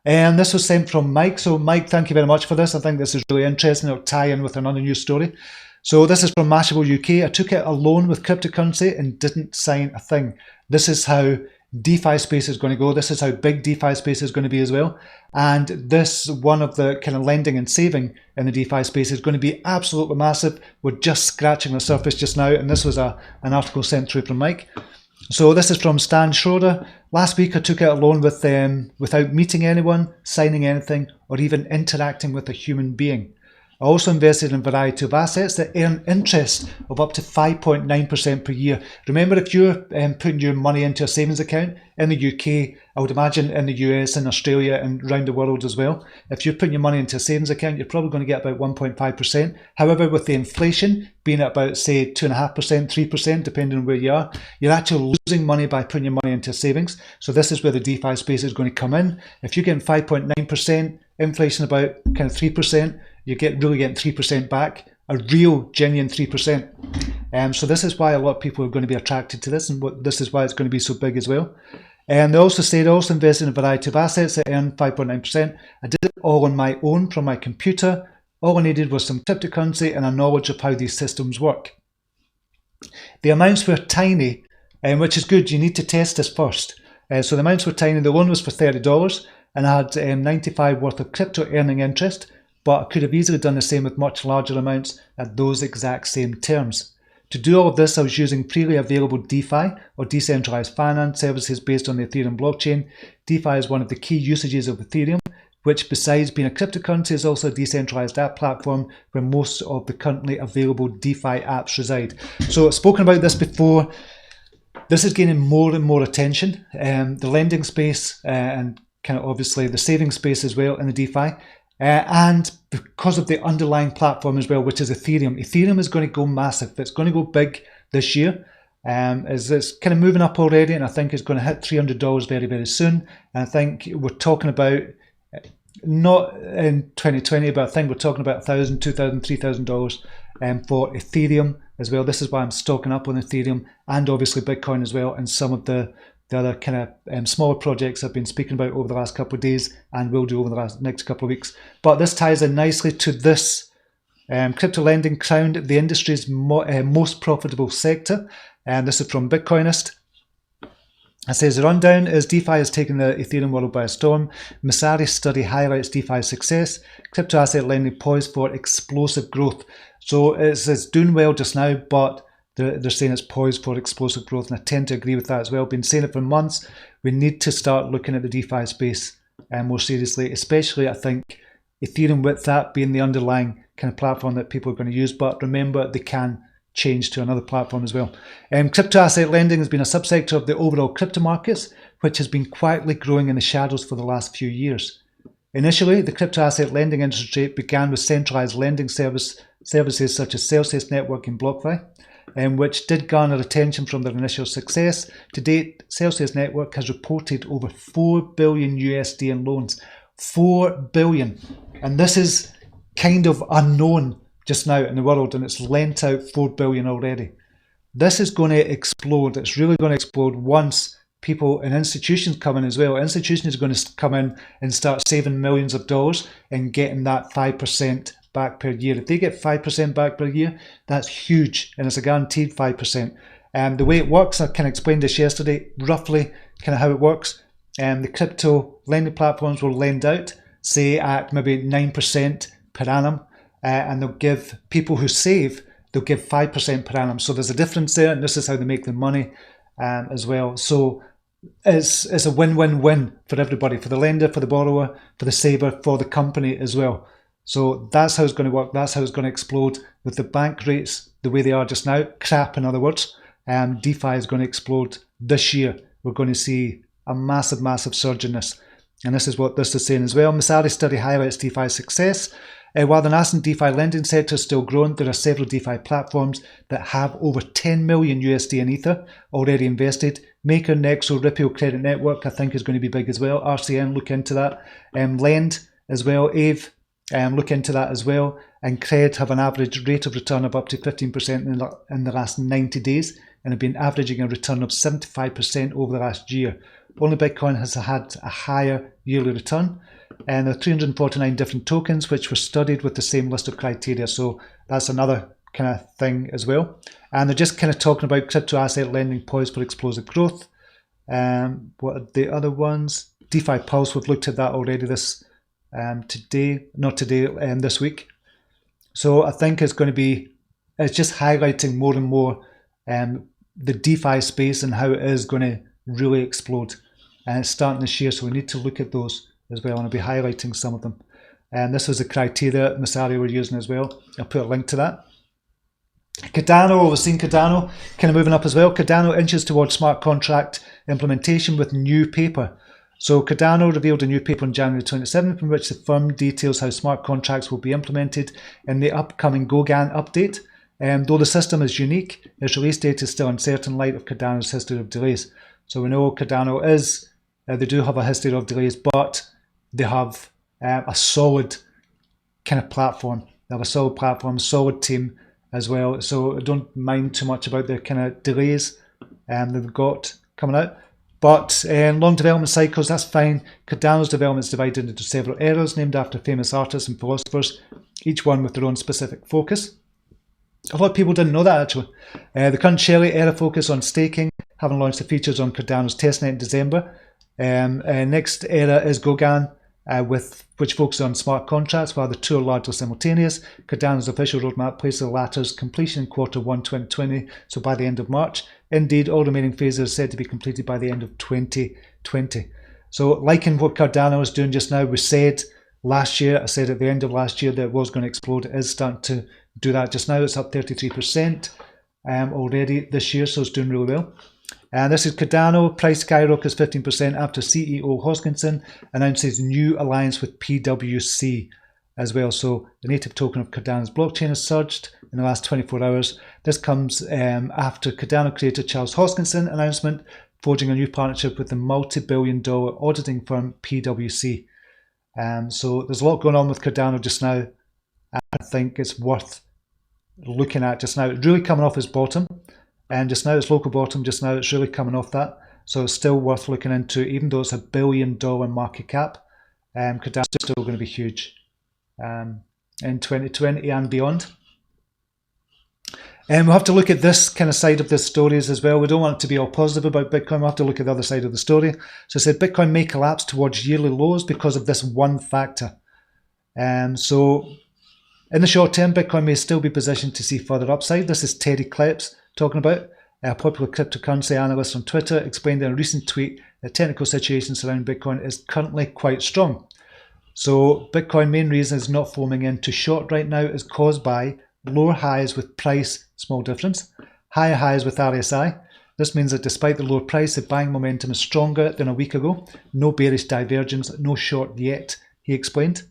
And this was sent from Mike. So Mike, thank you very much for this. I think this is really interesting. It'll tie in with another news story. So this is from Mashable UK. I took out a loan with cryptocurrency and didn't sign a thing. This is how DeFi space is going to go. This is how big DeFi space is going to be as well. And this, one of the kind of lending and saving in the DeFi space, is going to be absolutely massive. We're just scratching the surface just now. And this was an article sent through from Mike. So this is from Stan Schroeder. Last week I took out a loan with them without meeting anyone, signing anything, or even interacting with a human being. I also invested in a variety of assets that earn interest of up to 5.9% per year. Remember, if you're putting your money into a savings account in the UK, I would imagine in the US and Australia and around the world as well, if you're putting your money into a savings account, you're probably going to get about 1.5%. However, with the inflation being at about, say, 2.5%, 3%, depending on where you are, you're actually losing money by putting your money into savings. So this is where the DeFi space is going to come in. If you're getting 5.9%, inflation about kind of 3%, you're really getting 3% back, a real, genuine 3%. So this is why a lot of people are going to be attracted to this, and this is why it's going to be so big as well. And they also said I also invested in a variety of assets that earn 5.9%. I did it all on my own from my computer. All I needed was some cryptocurrency and a knowledge of how these systems work. The amounts were tiny, which is good. You need to test this first. So the amounts were tiny. The loan was for $30, and I had 95 worth of crypto earning interest, but I could have easily done the same with much larger amounts at those exact same terms. To do all of this, I was using freely available DeFi, or decentralized finance services based on the Ethereum blockchain. DeFi is one of the key usages of Ethereum, which besides being a cryptocurrency is also a decentralized app platform where most of the currently available DeFi apps reside. So I've spoken about this before. This is gaining more and more attention. The lending space and kind of obviously the saving space as well in the DeFi. And because of the underlying platform as well, which is Ethereum. Ethereum is going to go massive. It's going to go big this year. It's kind of moving up already, and I think it's going to hit $300 very, very soon. And I think we're talking about, not in 2020, but I think we're talking about $1,000, $2,000, $3,000 for Ethereum as well. This is why I'm stocking up on Ethereum and obviously Bitcoin as well, and some of the other kind of smaller projects I've been speaking about over the last couple of days and will do over the next couple of weeks. But this ties in nicely to this crypto lending crowned the industry's most profitable sector. And this is from Bitcoinist. It says the rundown is DeFi has taken the Ethereum world by storm. Messari study highlights DeFi's success. Crypto asset lending poised for explosive growth. So it's doing well just now, but they're saying it's poised for explosive growth, and I tend to agree with that as well. Been saying it for months. We need to start looking at the DeFi space more seriously, especially I think Ethereum, with that being the underlying kind of platform that people are going to use. But remember, they can change to another platform as well. Crypto asset lending has been a subsector of the overall crypto markets, which has been quietly growing in the shadows for the last few years. Initially, the crypto asset lending industry began with centralized lending services such as Celsius Network and BlockFi, which did garner attention from their initial success. To date, Celsius Network has reported over $4 billion USD in loans. $4 billion. And this is kind of unknown just now in the world, and it's lent out $4 billion already. This is going to explode. It's really going to explode once people and institutions come in as well. Institutions are going to come in and start saving millions of dollars and getting that 5% back per year. If they get 5% back per year, that's huge, and it's a guaranteed 5%. The way it works, I kind of explained this yesterday, roughly kind of how it works. The crypto lending platforms will lend out, say at maybe 9% per annum, and they'll give people who save, they'll give 5% per annum. So there's a difference there, and this is how they make their money as well. So it's a win-win-win for everybody, for the lender, for the borrower, for the saver, for the company as well. So that's how it's going to work. That's how it's going to explode. With the bank rates the way they are just now, crap in other words, DeFi is going to explode this year. We're going to see a massive, massive surge in this. And this is what this is saying as well. Messari study highlights DeFi's success. While the nascent DeFi lending sector is still growing, there are several DeFi platforms that have over 10 million USD in Ether already invested. Maker, Nexo, Ripio Credit Network, I think is going to be big as well. RCN, look into that. Lend as well. AVE, look into that as well. And Cred have an average rate of return of up to 15% in the last 90 days and have been averaging a return of 75% over the last year. Only Bitcoin has had a higher yearly return. And there are 349 different tokens which were studied with the same list of criteria. So that's another kind of thing as well. And they're just kind of talking about crypto asset lending poised for explosive growth. What are the other ones? DeFi Pulse, we've looked at that already this week. So I think it's going to be, it's just highlighting more and more the DeFi space and how it is going to really explode. And it's starting this year, so we need to look at those as well, and I'll be highlighting some of them. And this was the criteria Masari were using as well. I'll put a link to that. Cardano, we've seen Cardano kind of moving up as well. Cardano inches towards smart contract implementation with new paper. So Cardano revealed a new paper on January 27th in which the firm details how smart contracts will be implemented in the upcoming Gogan update. Though the system is unique, its release date is still uncertain in light of Cardano's history of delays. So we know Cardano is, they do have a history of delays, but they have a solid kind of platform. They have a solid platform, solid team as well. So I don't mind too much about the kind of delays they've got coming out. But long development cycles, that's fine. Cardano's development is divided into several eras named after famous artists and philosophers, each one with their own specific focus. A lot of people didn't know that actually. The current Shelley era focus on staking, having launched the features on Cardano's testnet in December. Next era is Gogan, which focuses on smart contracts, while the two are largely simultaneous. Cardano's official roadmap places the latter's completion in Q1 2020, so by the end of March. Indeed, all remaining phases are said to be completed by the end of 2020. So liking what Cardano is doing just now, we said last year, I said at the end of last year that it was going to explode. It is starting to do that just now. It's up 33% already this year, so it's doing really well. And this is Cardano, price skyrockets 15% after CEO Hoskinson announces new alliance with PwC as well. So the native token of Cardano's blockchain has surged in the last 24 hours. This comes after Cardano creator Charles Hoskinson announcement forging a new partnership with the multi-billion-dollar auditing firm PwC. So there's a lot going on with Cardano just now. I think it's worth looking at just now. It's really coming off its bottom. And just now, it's local bottom, just now it's really coming off that. So it's still worth looking into, even though it's $1 billion market cap. Cardano's still going to be huge in 2020 and beyond. And we'll have to look at this kind of side of the stories as well. We don't want it to be all positive about Bitcoin. We'll have to look at the other side of the story. So I said Bitcoin may collapse towards yearly lows because of this one factor. So in the short term, Bitcoin may still be positioned to see further upside. This is Teddy Kleps talking about. A popular cryptocurrency analyst on Twitter explained in a recent tweet that technical situation surrounding Bitcoin is currently quite strong. So Bitcoin main reason is not forming into short right now is caused by lower highs with price, small difference, higher highs with RSI. This means that despite the lower price, the buying momentum is stronger than a week ago. No bearish divergence, no short yet, he explained.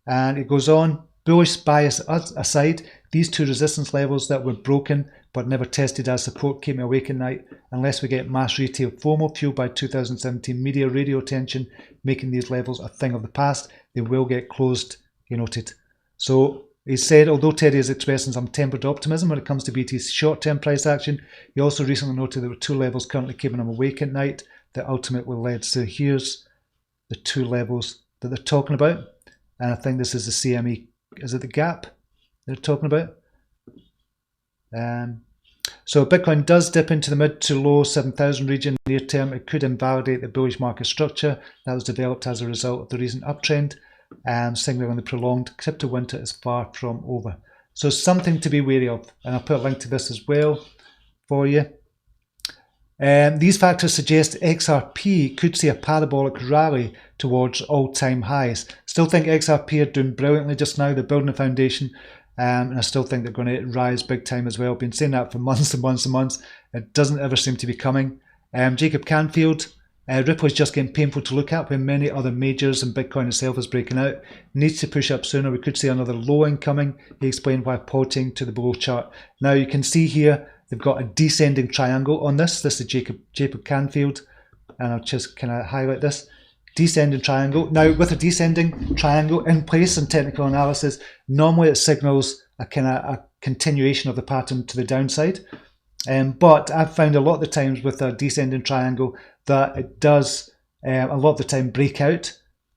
And it goes on, bullish bias aside, these two resistance levels that were broken but never tested as support keep me awake at night unless we get mass retail FOMO fueled by 2017 media radio attention making these levels a thing of the past. They will get closed, he noted. So he said, although Teddy is expressing some tempered optimism when it comes to BTC's short-term price action, he also recently noted there were two levels currently keeping him awake at night that ultimately led. So here's the two levels that they're talking about. And I think this is the CME. Is it the gap they're talking about? So Bitcoin does dip into the mid to low 7,000 region near term. It could invalidate the bullish market structure that was developed as a result of the recent uptrend, signaling the prolonged crypto winter is far from over. So something to be wary of, and I'll put a link to this as well for you. These factors suggest XRP could see a parabolic rally towards all-time highs. Still think XRP are doing brilliantly just now. They're building a foundation. And I still think they're going to rise big time as well. Been saying that for months and months and months. It doesn't ever seem to be coming. Jacob Canfield, Ripple is just getting painful to look at when many other majors and Bitcoin itself is breaking out. Needs to push up sooner. We could see another low incoming. He explained why pointing to the below chart. Now you can see here they've got a descending triangle on this. This is Jacob Canfield, and I'll just kind of highlight this. Descending triangle. Now, with a descending triangle in place in technical analysis, normally it signals a kind of a continuation of the pattern to the downside. But I've found a lot of the times with a descending triangle that it does a lot of the time break out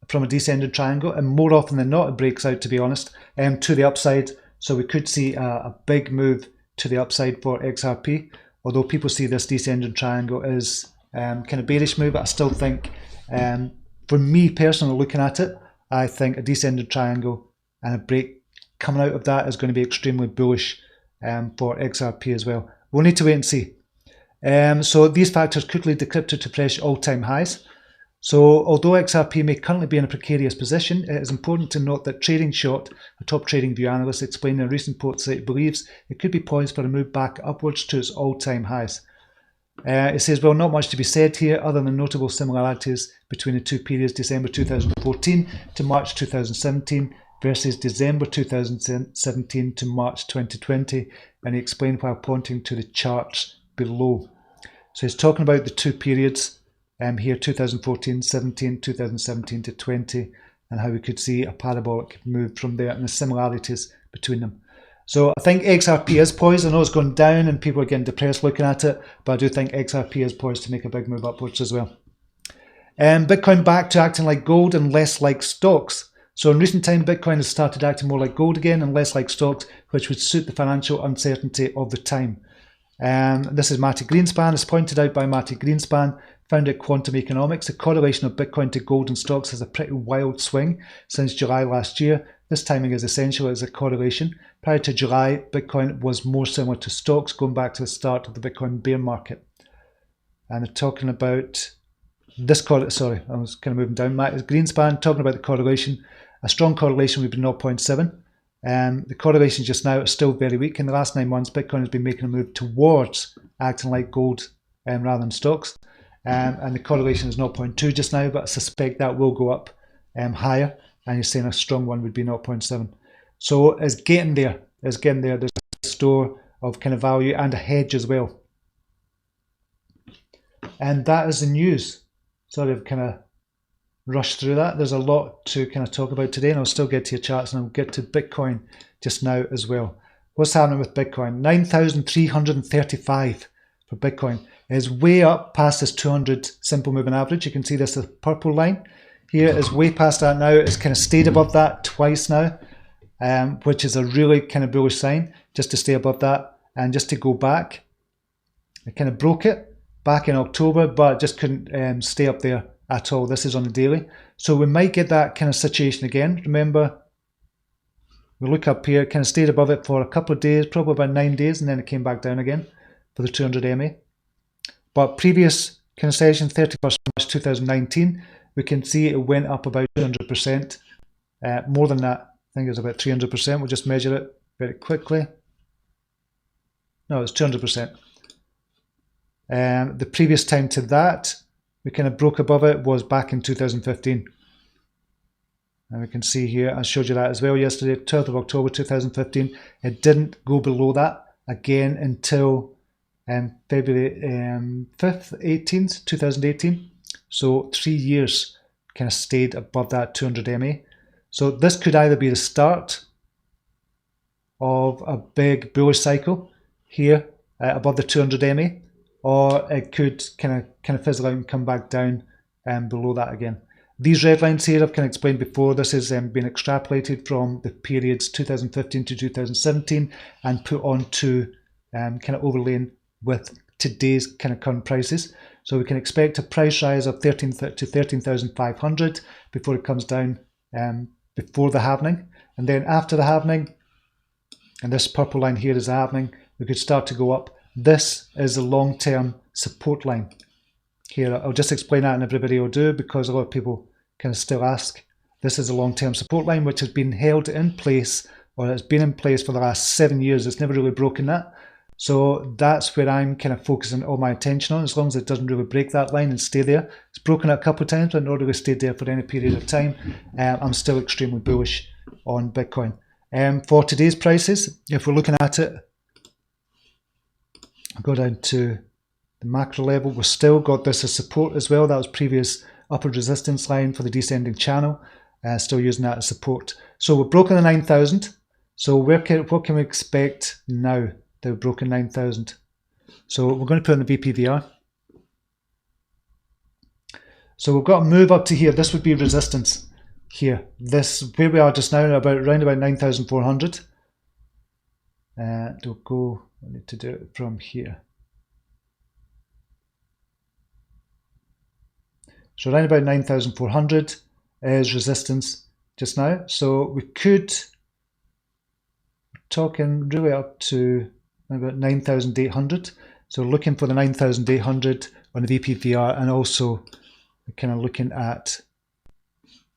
from a descending triangle, and more often than not it breaks out, to be honest, to the upside. So we could see a big move to the upside for XRP, although people see this descending triangle as kind of bearish move. But I still think, for me personally, looking at it, I think a descending triangle and a break coming out of that is going to be extremely bullish for XRP as well. We'll need to wait and see. So these factors could lead the crypto to fresh all-time highs. So although XRP may currently be in a precarious position, it is important to note that Trading Short, a top trading view analyst, explained in a recent post that it believes it could be poised for a move back upwards to its all-time highs. It says, well, not much to be said here other than notable similarities between the two periods, December 2014 to March 2017 versus December 2017 to March 2020, and he explained while pointing to the charts below. So he's talking about the two periods here, 2014-17, 2017 to 20, and how we could see a parabolic move from there and the similarities between them. So I think XRP is poised. I know it's going down and people are getting depressed looking at it, but I do think XRP is poised to make a big move upwards as well. Bitcoin back to acting like gold and less like stocks. So in recent time, Bitcoin has started acting more like gold again and less like stocks, which would suit the financial uncertainty of the time. This is Matty Greenspan. As pointed out by Matty Greenspan, found at Quantum Economics, the correlation of Bitcoin to gold and stocks has a pretty wild swing since July last year. This timing is essential as a correlation. Prior to July, Bitcoin was more similar to stocks, going back to the start of the Bitcoin bear market. And they're talking about this sorry, I was kind of moving down. Matt Greenspan talking about the correlation. A strong correlation would be 0.7. The correlation just now is still very weak. In the last 9 months, Bitcoin has been making a move towards acting like gold rather than stocks. And the correlation is 0.2 just now, but I suspect that will go up higher. And you're saying a strong one would be 0.7. So it's getting there. It's getting there. There's a store of kind of value and a hedge as well. And that is the news. Sorry, I've kind of rushed through that. There's a lot to kind of talk about today, and I'll still get to your charts, and I'll get to Bitcoin just now as well. What's happening with Bitcoin? 9,335 for Bitcoin. It is way up past this 200 simple moving average. You can see this, the purple line here is way past that now. It's kind of stayed above that twice now, which is a really kind of bullish sign, just to stay above that. And just to go back, it kind of broke it back in October, but just couldn't stay up there at all. This is on the daily. So we might get that kind of situation again. Remember, we look up here, it kind of stayed above it for a couple of days, probably about 9 days, and then it came back down again for the 200 MA. But previous kind of session, 31st March 2019, we can see it went up about 200%. More than that, I think it was about 300%. We'll just measure it very quickly. No, it's 200%. The previous time to that, we kind of broke above it, was back in 2015. And we can see here, I showed you that as well yesterday, 12th of October 2015. It didn't go below that again until February 5th, 18th, 2018. So 3 years kind of stayed above that 200 MA. So this could either be the start of a big bullish cycle here above the 200 MA, or it could kind of fizzle out and come back down below that again. These red lines here I've kind of explained before. This has been extrapolated from the periods 2015 to 2017 and put onto kind of overlaying with today's kind of current prices. So we can expect a price rise of 13,500 before it comes down before the halvening. And then after the halvening, and this purple line here is the halvening, we could start to go up. This is a long-term support line. Here, I'll just explain that in every video I do because a lot of people kind of still ask. This is a long-term support line which has been held in place, or it's been in place for the last 7 years. It's never really broken that. So that's where I'm kind of focusing all my attention on, as long as it doesn't really break that line and stay there. It's broken it a couple of times, but not really stayed there for any period of time. I'm still extremely bullish on Bitcoin. For today's prices, if we're looking at it Go down to the macro level. We've still got this as support as well. That was previous upper resistance line for the descending channel. Still using that as support. So we've broken the 9,000. So what can we expect now that we've broken 9,000? So we're going to put in the VPVR. So we've got to move up to here. This would be resistance here. This, where we are just now, around about 9,400. We'll go, I need to do it from here. So around about 9,400 is resistance just now. So we could, talking really up to about 9,800. So looking for the 9,800 on the VPVR, and also kind of looking at,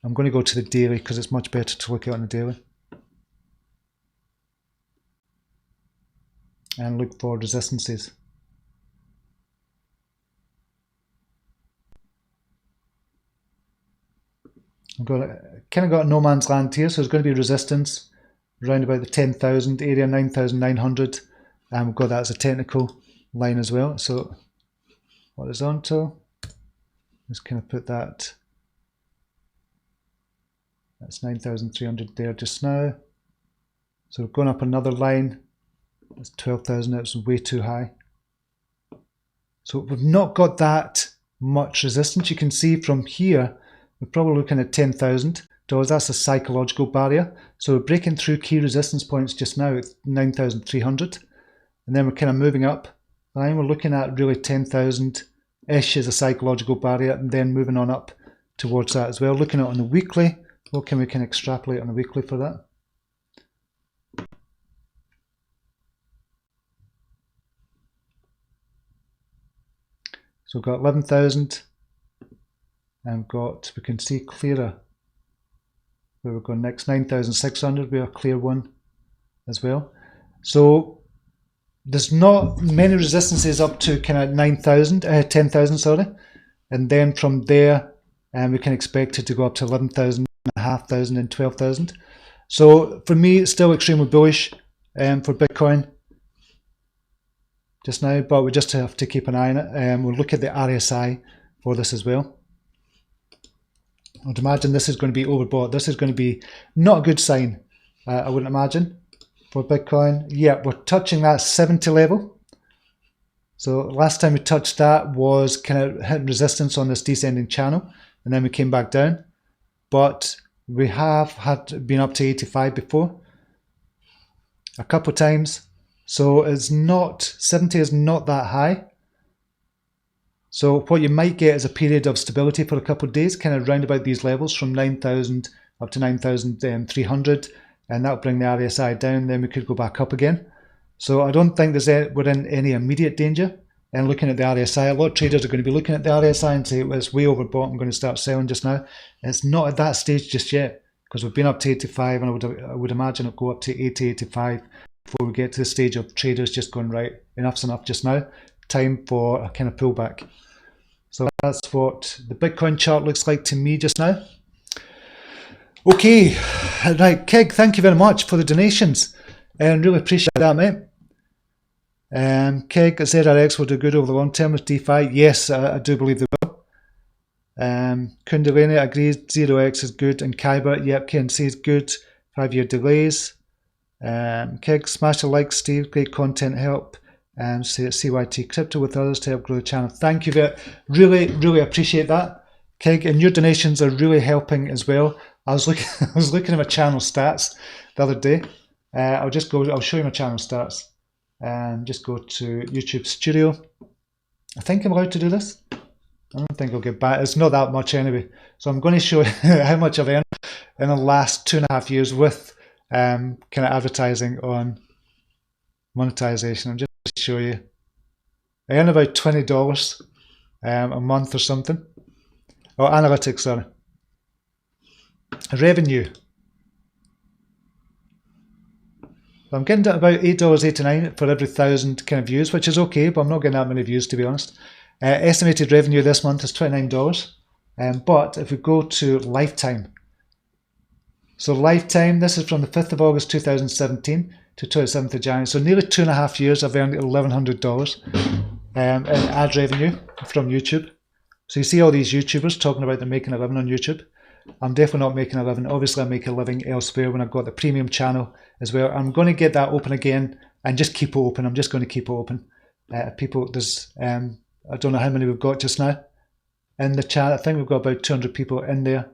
I'm going to go to the daily because it's much better to look at on the daily. And look for resistances. I've kind of got no man's land here, so there's going to be resistance around about the 10,000 area, 9,900, and we've got that as a technical line as well. So horizontal, just kind of put that, that's 9,300 there just now. So we're going up another line, that's 12,000, that's way too high. So we've not got that much resistance. You can see from here, we're probably looking at $10,000. That's a psychological barrier. So we're breaking through key resistance points just now at 9,300. And then we're kind of moving up. And we're looking at really 10,000-ish as a psychological barrier, and then moving on up towards that as well. Looking at it on the weekly, what can we extrapolate on the weekly for that? So we've got 11,000. And we can see clearer where we're going next. 9,600, we are a clear one as well. So there's not many resistances up to kind of 10,000, sorry. And then from there, we can expect it to go up to 11,000, 5,000 and 12,000. So for me, it's still extremely bullish for Bitcoin just now, but we just have to keep an eye on it. We'll look at the RSI for this as well. I would imagine this is going to be overbought. This is going to be not a good sign, I wouldn't imagine, for Bitcoin. Yeah, we're touching that 70 level. So last time we touched that was kind of hitting resistance on this descending channel, and then we came back down. But we have been up to 85 before, a couple of times. So it's not, 70 is not that high. So what you might get is a period of stability for a couple of days, kind of round about these levels from 9,000 up to 9,300, and that'll bring the RSI down. Then we could go back up again. So I don't think we're in any immediate danger. And looking at the RSI, a lot of traders are going to be looking at the RSI and say, well, it's way overbought, I'm going to start selling just now. And it's not at that stage just yet, because we've been up to 85, and I would imagine it'll go up to 80, 85 before we get to the stage of traders just going, right, enough's enough just now. Time for a kind of pullback. So that's what the Bitcoin chart looks like to me just now. Okay, right, Keg, thank you very much for the donations, and really appreciate that, mate. Keg, ZRX will do good over the long term with DeFi. Yes, I do believe they will. Kundalini agrees, 0x is good, and Kyber, yep, KNC is good. 5-year delays. Keg, smash a like, Steve, great content, help. CYT-Crypto with others to help grow the channel. Thank you really appreciate that, Keg, and your donations are really helping as well. I was looking at my channel stats the other day. I'll show you my channel stats. Just go to YouTube Studio. I think I'm allowed to do this. I don't think I'll get back. It's not that much anyway. So I'm going to show you how much I've earned in the last 2.5 years with kind of advertising on monetization. I'm just going to show you. I earn about $20 a month or something. Oh, analytics, sorry. Revenue. I'm getting to about $8.89 for every 1,000 kind of views, which is okay, but I'm not getting that many views, to be honest. Estimated revenue this month is $29. But if we go to lifetime, so lifetime, this is from the 5th of August 2017 to 27th of January. So nearly 2.5 years I've earned $1,100 in ad revenue from YouTube. So you see all these YouTubers talking about they're making a living on YouTube. I'm definitely not making a living. Obviously I make a living elsewhere when I've got the premium channel as well. I'm going to get that open again and just keep it open. I'm just going to keep it open. People, there's I don't know how many we've got just now in the chat. I think we've got about 200 people in there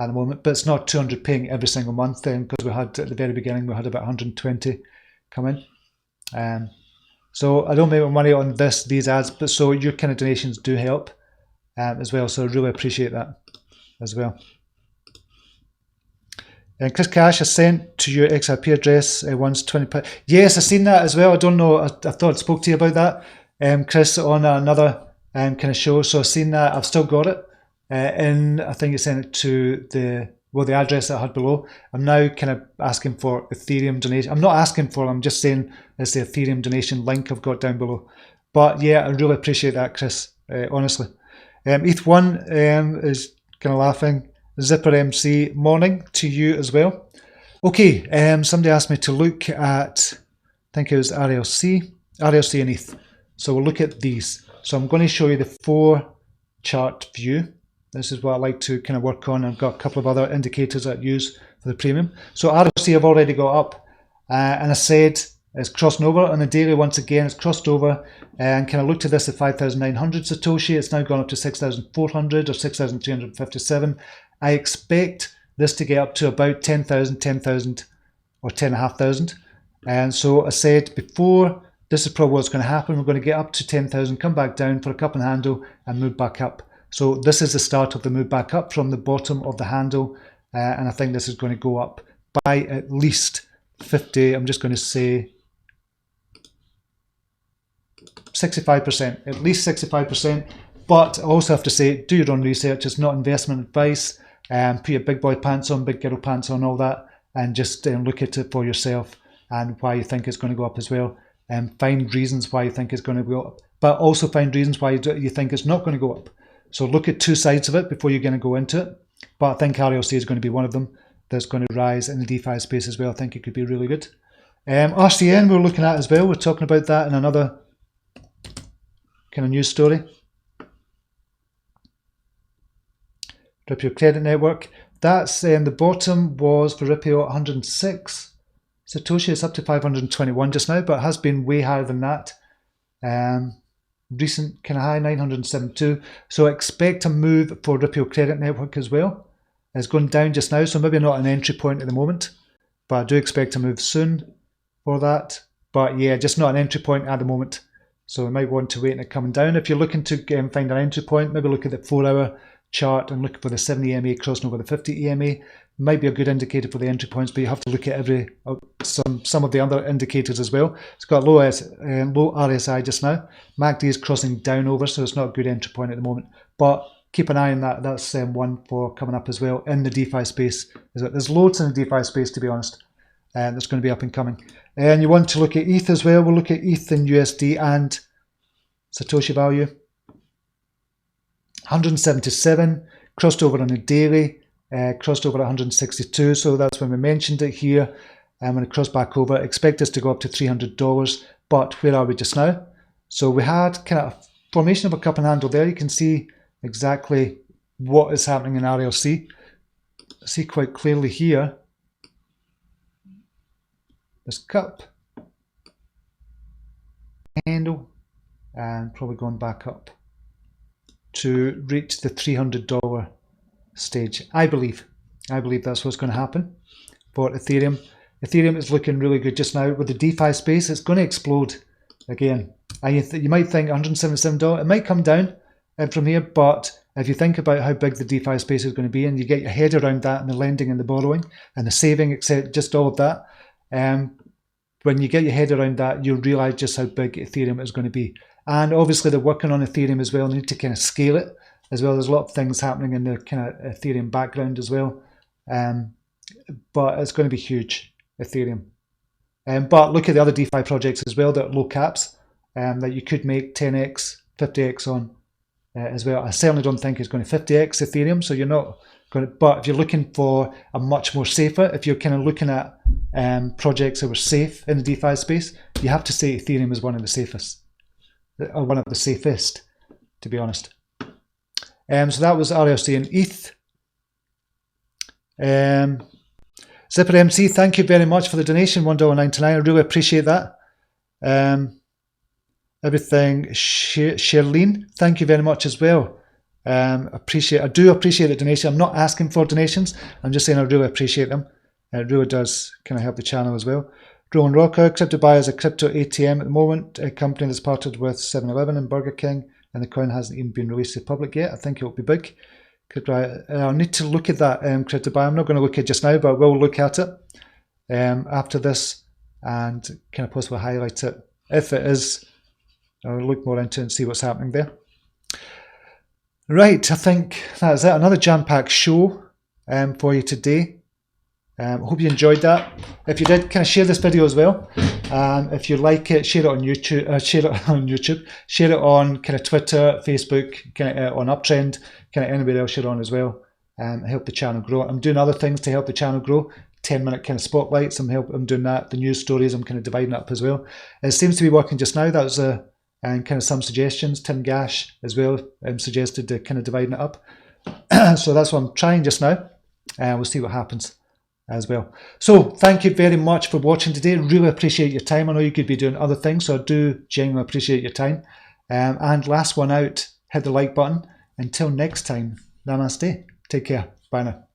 at the moment, but it's not 200 paying every single month then, because we had at the very beginning we had about 120 come in. So I don't make money on these ads, but so your kind of donations do help as well. So I really appreciate that as well. And Chris Cash, I sent to your XRP address once £20. Yes, I've seen that as well. I don't know. I thought I spoke to you about that, Chris, on another kind of show. So I've seen that. I've still got it. And I think you sent it to the address that I had below. I'm now kind of asking for Ethereum donation. I'm not asking for it. I'm just saying it's the Ethereum donation link I've got down below. But yeah, I really appreciate that, Chris, honestly. ETH1 is kind of laughing. Zipper MC, morning to you as well. Okay, somebody asked me to look at, I think it was RLC and ETH. So we'll look at these. So I'm going to show you the 4-chart view. This is what I like to kind of work on. I've got a couple of other indicators that I use for the premium. So RLC I've already got up, and I said it's crossing over on the daily once again. It's crossed over, and kind of looked at this at 5,900 Satoshi. It's now gone up to 6,400 or 6,357. I expect this to get up to about 10,000 or 10,500. And so I said before, this is probably what's going to happen. We're going to get up to 10,000, come back down for a cup and handle and move back up. So this is the start of the move back up from the bottom of the handle. And I think this is going to go up by at least 50. I'm just going to say 65%, at least 65%. But I also have to say, do your own research. It's not investment advice. Put your big boy pants on, big girl pants on, all that, and just look at it for yourself and why you think it's going to go up as well. Find reasons why you think it's going to go up, but also find reasons why you think it's not going to go up. So look at two sides of it before you're going to go into it. But I think RLC is going to be one of them that's going to rise in the DeFi space as well. I think it could be really good. RCN we're looking at as well. We're talking about that in another kind of news story. Ripio Credit Network. That's the bottom was for Ripio at 106 Satoshi. It's up to 521 just now, but it has been way higher than that. Recent kind of high 972. So expect a move for Ripio Credit Network as well. It's going down just now, so maybe not an entry point at the moment, but I do expect a move soon for that. But yeah, just not an entry point at the moment. So we might want to wait on it coming down. If you're looking to find an entry point, maybe look at the 4-hour chart and look for the 70 EMA crossing over the 50 EMA. Might be a good indicator for the entry points, but you have to look at some of the other indicators as well. It's got low RSI just now. MACD is crossing down over, so it's not a good entry point at the moment. But keep an eye on that. That's one for coming up as well in the DeFi space. There's loads in the DeFi space, to be honest, that's going to be up and coming. And you want to look at ETH as well. We'll look at ETH in USD and Satoshi value. 177, crossed over on a daily, crossed over at 162, so that's when we mentioned it here. And when it crossed back over, expect this to go up to $300, but where are we just now? So we had kind of formation of a cup and handle there. You can see exactly what is happening in RLC. See quite clearly here, this cup, handle, and probably going back up to reach the $300 stage. I believe that's what's going to happen for Ethereum. Ethereum is looking really good just now with the DeFi space. It's going to explode again. You might think $177. It might come down from here, but if you think about how big the DeFi space is going to be, and you get your head around that, and the lending and the borrowing and the saving, etc., just all of that, when you get your head around that, you'll realize just how big Ethereum is going to be. And obviously they're working on Ethereum as well. They need to kind of scale it as well. There's a lot of things happening in the kind of Ethereum background as well. But it's going to be huge, Ethereum. But look at the other DeFi projects as well that are low caps that you could make 10x, 50x on as well. I certainly don't think it's going to 50x Ethereum, so you're not But if you're looking for a much more safer, if you're kind of looking at projects that were safe in the DeFi space, you have to say Ethereum is one of the safest, or one of the safest, to be honest. So that was RLC and ETH. Zipper MC, thank you very much for the donation, $1.99. I really appreciate that. Everything, Sherlene, thank you very much as well. I do appreciate the donation. I'm not asking for donations. I'm just saying I really appreciate them. It really does kind of help the channel as well. Rowan Rocker, Crypto Buy is a crypto ATM at the moment, a company that's partnered with 7-Eleven and Burger King, and the coin hasn't even been released to the public yet. I think it'll be big. I'll need to look at that Crypto Buy. I'm not going to look at it just now, but we'll look at it after this and kind of possibly highlight it. If it is, I'll look more into it and see what's happening there. Right, I think that's it. Another jam-packed show for you today. Hope you enjoyed that. If you did, kind of share this video as well. If you like it, share it on YouTube. Share it on kind of Twitter, Facebook, kind of on Uptrend, kind of anywhere else you're on as well. Help the channel grow. I'm doing other things to help the channel grow. 10-minute kind of spotlights. I'm doing that. The news stories, I'm kind of dividing up as well. It seems to be working just now. That was and kind of some suggestions. Tim Gash as well suggested kind of dividing it up. So that's what I'm trying just now. We'll see what happens as well. So thank you very much for watching today. Really appreciate your time. I know you could be doing other things, so I do genuinely appreciate your time. And last one out, hit the like button. Until next time, namaste. Take care. Bye now.